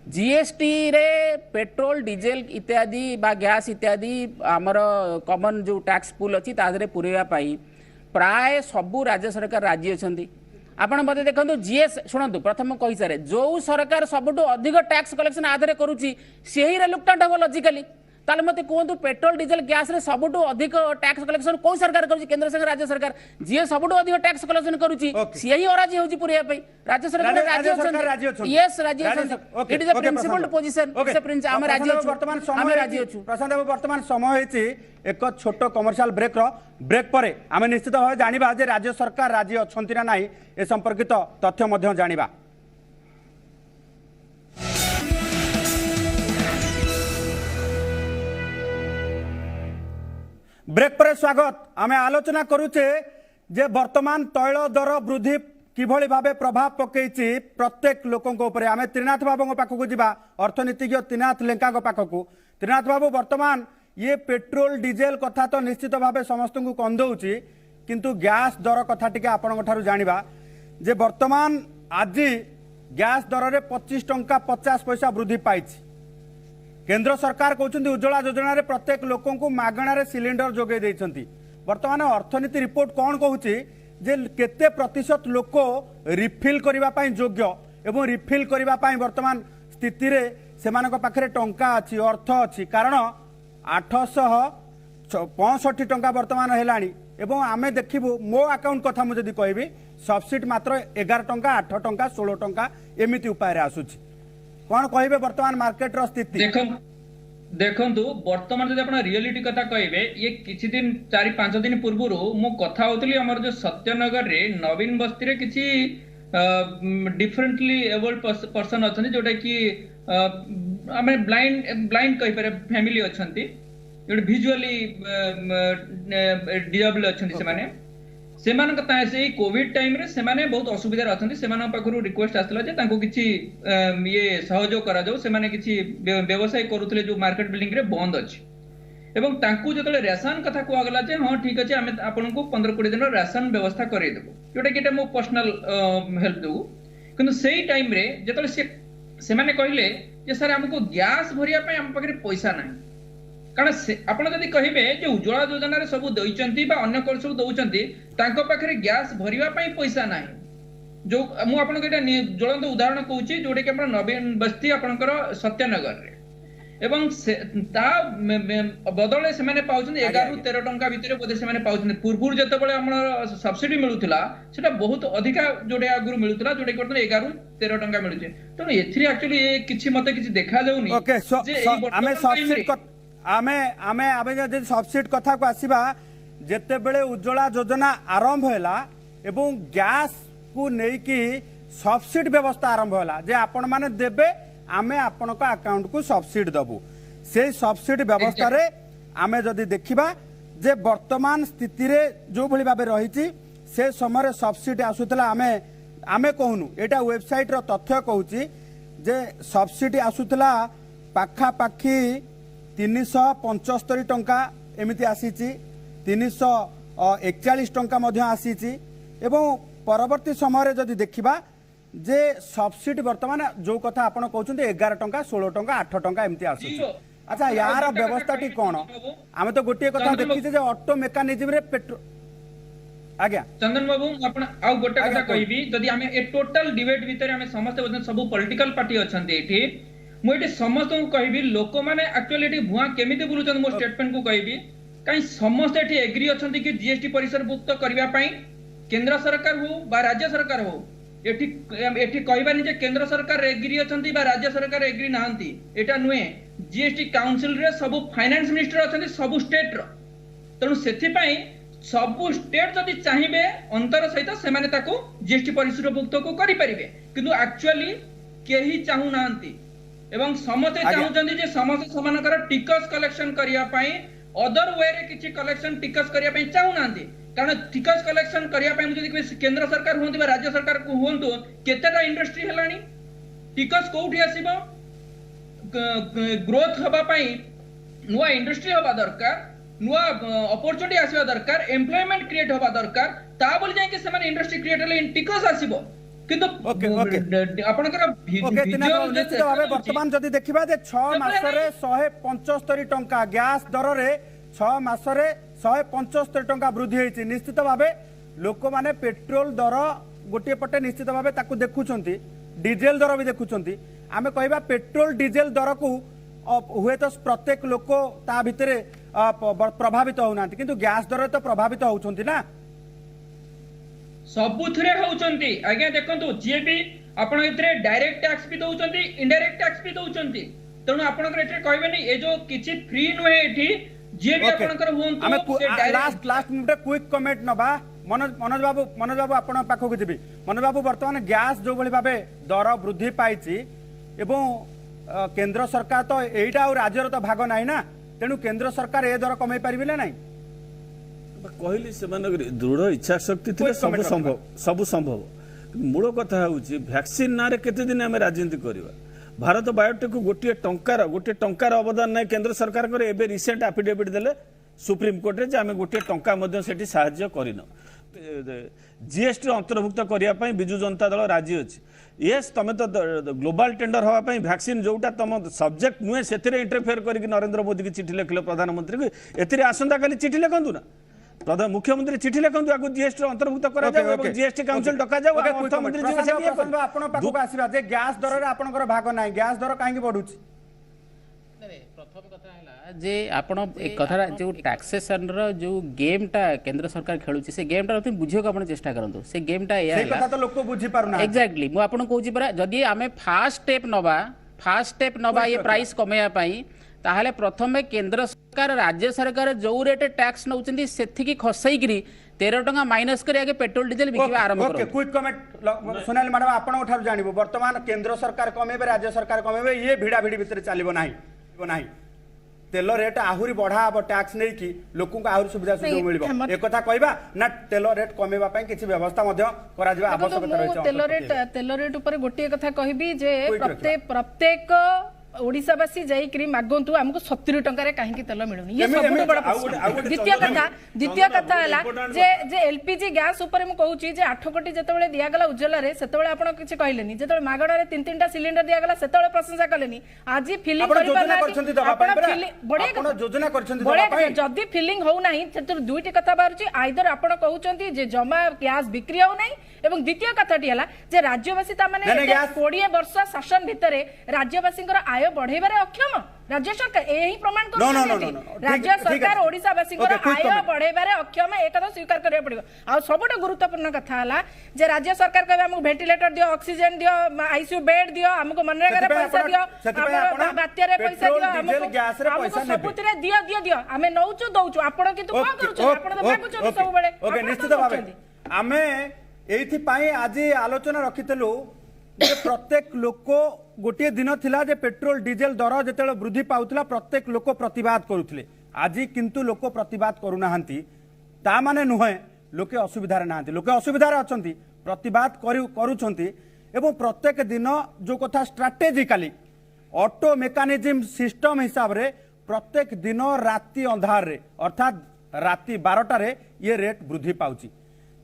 जीएसटी रे पेट्रोल डीजल इत्यादि बा गैस इत्यादि हमर कॉमन जो टैक्स पूल अछि तादरे पुरेवा पाई प्राय सबु राज्य सरकार राजी अछंती आपण मते देखंतु जीएस सुनंतु प्रथम कहि सारे जो सरकार सबटु अधिक टैक्स कलेक्शन आधरे करूची सेही रिलुक्टेंट हो लॉजिकली ताले मते कोंतु पेट्रोल डीजल गैस रे सबटु अधिक टैक्स कलेक्शन को सरकार करूची केंद्र सरकार राज्य सरकार जे सबटु अधिक टैक्स कलेक्शन करूची सेही अराजी होची पुरिया पई राज्य सरकार राजी अछंती यस राजी अछंती it is a principle position it's a principle हम राजी अछु वर्तमान समय राजी अछु प्रशांत बाबू वर्तमान समय हेची एक छोट कमर्शियल ब्रेक परे आमे निश्चित भाव जानिबा जे राज्य सरकार राजी अछंती ना नाही ए संपर्कित तथ्य मध्य जानिबा ब्रेक पर स्वागत आमे आलोचना करूचे जे वर्तमान तैल दर वृद्धि किभଳି भाबे प्रभाव पकेइछि प्रत्येक लोकन को ऊपर आमे त्रिनाथ बाबू पाखकु जिबा अर्थनीतिज्ञ त्रिनाथ लेंका पाखकु त्रिनाथ बाबू वर्तमान ये पेट्रोल डीजेल कथा तो निश्चित भाबे समस्त को कंदौछि किंतु गैस दर कथा टिके आपन ठारू जानिबा जे वर्तमान आज गैस दर रे 25 टंका 50 पैसा वृद्धि पाइछि केंद्र सरकार कहते उज्ज्वला योजना रे प्रत्येक लोकों को मागणार सिलिंडर जोगे देइछंती वर्तमान अर्थनीति रिपोर्ट कौन कहूची जे केते प्रतिशत लोक रिफिल करबा पई योग्य एवं रिफिल करबा पई वर्तमान स्थिति रे सेमानक पाखरे टंका अछि अर्थ अछि कारण 865 टंका वर्तमान हेलानी एवं आमे देखिबु मो अकाउंट कथा मु जदि कहबी सब्सिडी मात्र 11 टंका 8 टंका 16 टंका एमिति उपाय रे आसुची कोन कहबे वर्तमान मार्केट रो स्थिति देखंतु वर्तमान जदि आपण रियलिटी कथा कहबे ये किछि दिन 4-5 दिन पूर्वरु मु कथा होतली हमर जो सत्यनगर रे नवीन बस्ती रे किछि डिफरेंटली एबल्ड पर्सन अछन जोटा कि आमे ब्लाइंड कहि पारे फैमिली अछंती जोटा विजुअली डिसेबल अछंती सेमान से कोविड टाइम रे सेमाने बहुत असुविधा अछंती सेमान पाखरु रिक्वेस्ट आसला जे तांको किछि ये सहयोग करा जाऊ सेमाने किछि व्यवसाय करूथले जो मार्केट बिल्डिंग रे बंद अछि एवं तांको जतले रेशन कथा को आगला जे हां ठीक अछि आमे आपनको 15-20 दिन रेशन व्यवस्था करै देबो जोटा कि मो पर्सनल हेल्प देबो किंतु सेही टाइम रे जतले सेमाने कहिले जे सर हमको गैस भरिया पे हम पाखरे पैसा नाही कारण आपण जदि कहिबे जे उज्ज्वला योजना रे सब दैचंती बा अन्य कोन सब दउचंती तांको पाखरे गैस भरिया पई पैसा नाही जो मु आपन केटा ज्वलंत उदाहरण कहूची जोडे के आपण नवीन बस्ती आपनकर सत्यनगर रे एवं ता बदले से माने पाउछन 11-13 टंका भितरे बोधे से माने पाउछन पूर्वुर जतबळे हमर सब्सिडी मिलुथिला सेटा बहुत अधिका जोडे आगुरु मिलुथिला जोडे करतन 11-13 टंका मिलुछे त एथि एक्चुअली किछि मते किछि देखा जाउनी ओके हमें सब्सिडी आमे जदि सब्सिडी कथा को आसीबा जेते बेले उज्ज्वला योजना आरंभ होला एवं गैस को नेकी सब्सिडी व्यवस्था आरंभ होला जे आपण माने देबे आमे आपण को अकाउंट को सब्सिडी दबु से सब्सिडी व्यवस्था रे आमे जदि देखिबा जे वर्तमान स्थिति रे जो भली भाबे रहिछि से समय रे सब्सिडी आसुतला आमे कहूनु एटा वेबसाइट रो तथ्य कहूची जे सब्सिडी आसुतला पाखा पाखी 375 टंका एमिति आसीची 341 टंका मध्य आसीची एवं परवर्ती समय रे जदि देखिबा जे सब्सिडी वर्तमान जो कथा आपण कहउछन्ते 11 टंका 16 टंका 8 टंका एमती आसुछि अच्छा यार व्यवस्था टी कोन आमे तो गोटे कथा देखिछे जे ऑटो मेकानिज्म रे पेट्रोल आज्ञा चंदन बाबू आपण आ गोटे कथा कहबी जदि हमें ए टोटल डिबेट भीतर हमें समस्त सब पॉलिटिकल पार्टी अछन्ते एठी मु एठी समस्त को कहबी लोक माने एक्चुअली एठी भुआ केमिते बुलुछन मो स्टेटमेंट को कहबी काई समस्त एठी एग्री अछन्ते कि जीएसटी परिसर मुक्त करबा पई केंद्र सरकार हो बा राज्य सरकार हो एठी कहबानी जे केंद्र सरकार एग्री अछन्ती बा राज्य सरकार एग्री नाहंती एटा नुए जीएसटी काउंसिल रे सब फाइनेंस मिनिस्टर अछन्ती सब स्टेट रो तनु सेथि पई सब स्टेट जदि चाहिबे अंतर सहित से माने ताको जीएसटी परिसर मुक्त को करि परिबे किंतु एक्चुअली केही चाहू नाहंती एवं समते चाहूचंती जे समस्त समानकर टिकस कलेक्शन करिया पई अदर वे रे किछि कलेक्शन टिकस करिया पई चाहू नाहंती कारण टिकस कलेक्शन करिया पई जदि केंद्र सरकार होंती बा राज्य सरकार को होंतो केतेटा इंडस्ट्री हेलानी टिकस कोउठी आसीबो ग्रोथ हबा पई नुवा इंडस्ट्री हबा दरकार नुवा अपॉर्चुनिटी आसीबा दरकार एम्प्लॉयमेंट क्रिएट हबा दरकार ता बोली जाय कि से माने इंडस्ट्री क्रिएट हेले टिकस आसीबो किंतु आपनकर निश्चित भाव वर्तमान जदि देखिबा जे 6 मास रे 175 टंका गैस दर रे 6 मास रे 175 टंका वृद्धि होती निश्चित भाव लोक माने पेट्रोल दर गोटे पटे निश्चित भाव ताकू देखुंट डीजेल दर भी देखुंट आमे कहबा पेट्रोल डीजेल दर को हुए तो प्रत्येक लोक ता भितरे प्रभावित होना किंतु गैस दर तो प्रभावित होउछंती ना सबुथरे होउछंती आज्ञा देखंतु जे भी आपण इतरे डायरेक्ट टैक्स भी दउछंती इनडायरेक्ट टैक्स भी दउछंती तणु आपनकर एटे कहबेनी ए जो किछि फ्री नहे एठी जे भी आपनकर होंतु से लास्ट मिनिट क्विक कमेंट नबा मनोज बाबू आपण पाखो जिबी मनोज बाबू वर्तमान गैस जो भली भाबे दर वृद्धि पाइछि एवं केंद्र सरकार तो एटा और राज्यर तो भाग नाही ना तेणु केंद्र सरकार ए दर कमाई पारिबे नाही कहली से दृढ़ इच्छा शक्ति थे सब संभव मूल कथा हूँ वैक्सीन ना केते दिन आम राजनीति करवा भारत बायोटेक गोटे टंकार अवदान ना केंद्र सरकार एबे रिसेंट एफिडेविट देले सुप्रीम कोर्ट रे आम गोटे टंका साहाय्य करन जीएसटी अंतर्भुक्त करने विजु जनता दल राजी अच्छी येस तुम तो ग्लोबल टेंडर हाँपाई वैक्सीन जोटा तुम सब्जेक्ट नुहे से इंटरफेयर करके नरेंद्र मोदी की चिठी लिखिले प्रधानमंत्री को एथिरे आसंता काली चिठी लिखंतु ना प्रधान मुख्यमंत्री चिठी लिखंतु आगु जीएसटी अंतर्भुक्त करा जाय एवं जीएसटी काउंसिल डका जाय अर्थमंत्री जी से आपण पाखु आसीबा जे गैस दर रे आपनकर भाग नाही गैस दर काहे की बढ़ुची प्रथम କଥା ହେଲା ଯେ ଆପଣ ଏ କଥାଟା ଯୋଉ ଟାକ୍सेସନ ର ଯୋଉ ଗେମ୍ ଟା କେନ୍ଦ୍ର ସରକାର ଖେଳୁଛି ସେ ଗେମ୍ ଟା ବୁଝିବାକୁ ଆପଣ ଚେଷ୍ଟା କରନ୍ତୁ। ସେ ଗେମ୍ ଟା ଏୟା ସେଇ କଥା ତ ଲୋକ ବୁଝି ପାରୁନାହାନ୍ତି। ଏକ୍ଜାକ୍ଟଲି ମୁଁ ଆପଣଙ୍କୁ କହୁଛି ପରା ଯଦି ଆମେ ଫାଷ୍ଟ ଷ୍ଟେପ ନବା ये प्राइस कमेया पाई ताहले प्रथमे केंद्र सरकार राज्य सरकार जो रेट टैक्स नउचंदी सेथिकी खसैकरी 13 टका माइनस करी आगे पेट्रोल डीजल बिकिबा आरंभ करो। Okay quick comment Sonali madam आपण उठार जानिबो वर्तमान केंद्र सरकार कमेबे राज्य सरकार कमेबे ये भिड़ा भिड़ी भितर चलिबो नाही तेल रेट आहुरी बढ़ा अब टैक्स नहीं कि लोक आहुरी सुविधा सुयोग मिलिबो एक कथा कहबा ना तेल रेट कमेबा पई किछि व्यवस्था मध्ये करा जिबा आवश्यकता रहै तेल रेट ऊपर गोटे कथा कहबी जे प्रत्येक ओडिशावासी जाइकरी मागंतु हमको 70 टंका रे काहे तेल मिलुनी ये सबुठ बड़ प्रश्न। द्वितीय कथा हला जे एलपीजी गैस ऊपर मु कहूची जे 8 कोटी जेतेबेले दिया गला उज्जवला रे सेतेबेले आपण किछि कहलेनी जेतेबेले मागणा रे 3-3टा सिलिंडर दिया गला सेतेबेले प्रशंसा करलेनी आज फिलिंग करबा आपण योजना करछन्ती दबा पई जदी फिलिंग हो नाही सेतर दुईटी कथा बारुची आइदर आपण कहउचंती जे जमा गैस बिक्री हो नाही एवं द्वितीय कथाटी हला जे राज्यवासी ता माने 20 वर्ष शासन भितरे राज्यवासींकर आय बढ़ेबारे अक्षम राज्य सरकार एही प्रमाण कर राज्य सरकार ओडिशावासींकर आय बढ़ेबारे अक्षम एक कथा स्वीकार करिया पड़िबो। आ सबटा गुरुत्वपूर्ण कथा हला जे राज्य सरकार कहबे हमको वेंटिलेटर दियो ऑक्सीजन दियो आईसीयू बेड दियो हमको मनरेगा रे पैसा दियो बात्या रे पैसा दियो हमको सबुतरे दियो हमें नौचु दउचु आपण किंतु कोन करूछु आपण तो मागुछु सब बेले। ओके निश्चित भाबे आमे एथि पाई आज आलोचना रखितलु जे प्रत्येक लोक गोटे दिन थिला जे पेट्रोल डीजेल दर जेतेले वृद्धि पाउतला प्रत्येक लोक प्रतिवाद करुथिले आज किंतु लोक प्रतिवाद करूनाहांती ता माने नुहे लोके असुविधा रे नाहांती लोके असुविधा रे अछंती प्रतिवाद करूछंती एवं प्रत्येक दिन जो कथा स्ट्रैटेजिकली ऑटो मेकानिज्म सिस्टम हिसाब रे प्रत्येक दिन राति अंधार रे अर्थात राति 12टा रे ये रेट वृद्धि पाउची।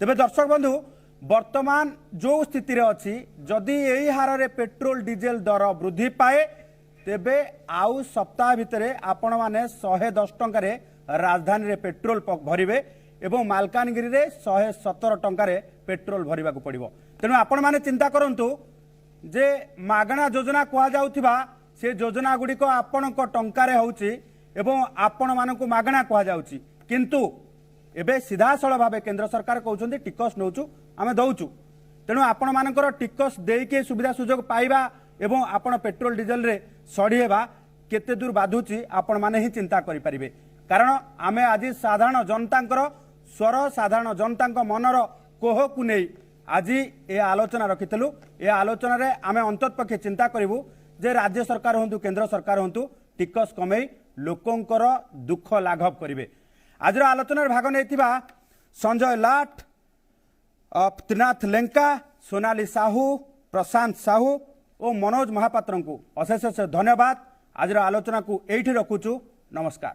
तेबे दर्शक बंधु वर्तमान जो स्थिति रे अछि जदि एही हार रे पेट्रोल डीजेल दर वृद्धि पाए तेबे आउ सप्ताह भितरे आपण माने 110 टंका रे राजधानी रे पेट्रोल भरिबे एवं मालकानगिरी रे 117 टंका रे पेट्रोल भरिबा को पड़िबो। तेनु आपण माने चिंता करंतु जे मागणा योजना कुआ जाउथिबा से योजना गुडी को आपण को टंका रे होउची एवं आपण मानकु मागणा कुआ जाउची किंतु एबे सीधासळ भाबे केंद्र सरकार कहउछन्ती टिकस नउचु आमे दउचु तेणु आपण मानकर टिकस देके सुविधा सुजोग पाइबा एवं आपण पेट्रोल डीजल रे सड़ी हेबा केते दूर बाधुची आपण माने ही चिंता करि परिबे कारण आमे आज साधारण जनतांकर स्वर साधारण जनतांक मनर कोह को नै आज ए आलोचना रखितलु ए आलोचना रे आमे अंततपक्षे चिंता करिवु जे राज्य सरकार होंतु केंद्र सरकार होंतु टिकस कमेई लोकंकर दुख लाघव करिवे। आज आलोचना भाग नैथिबा संजय लाट त्रिनाथ लेंका सोनाली साहू प्रशांत साहू और मनोज महापात्र को अशेष धन्यवाद। आज आलोचना को एठी रखुचु नमस्कार।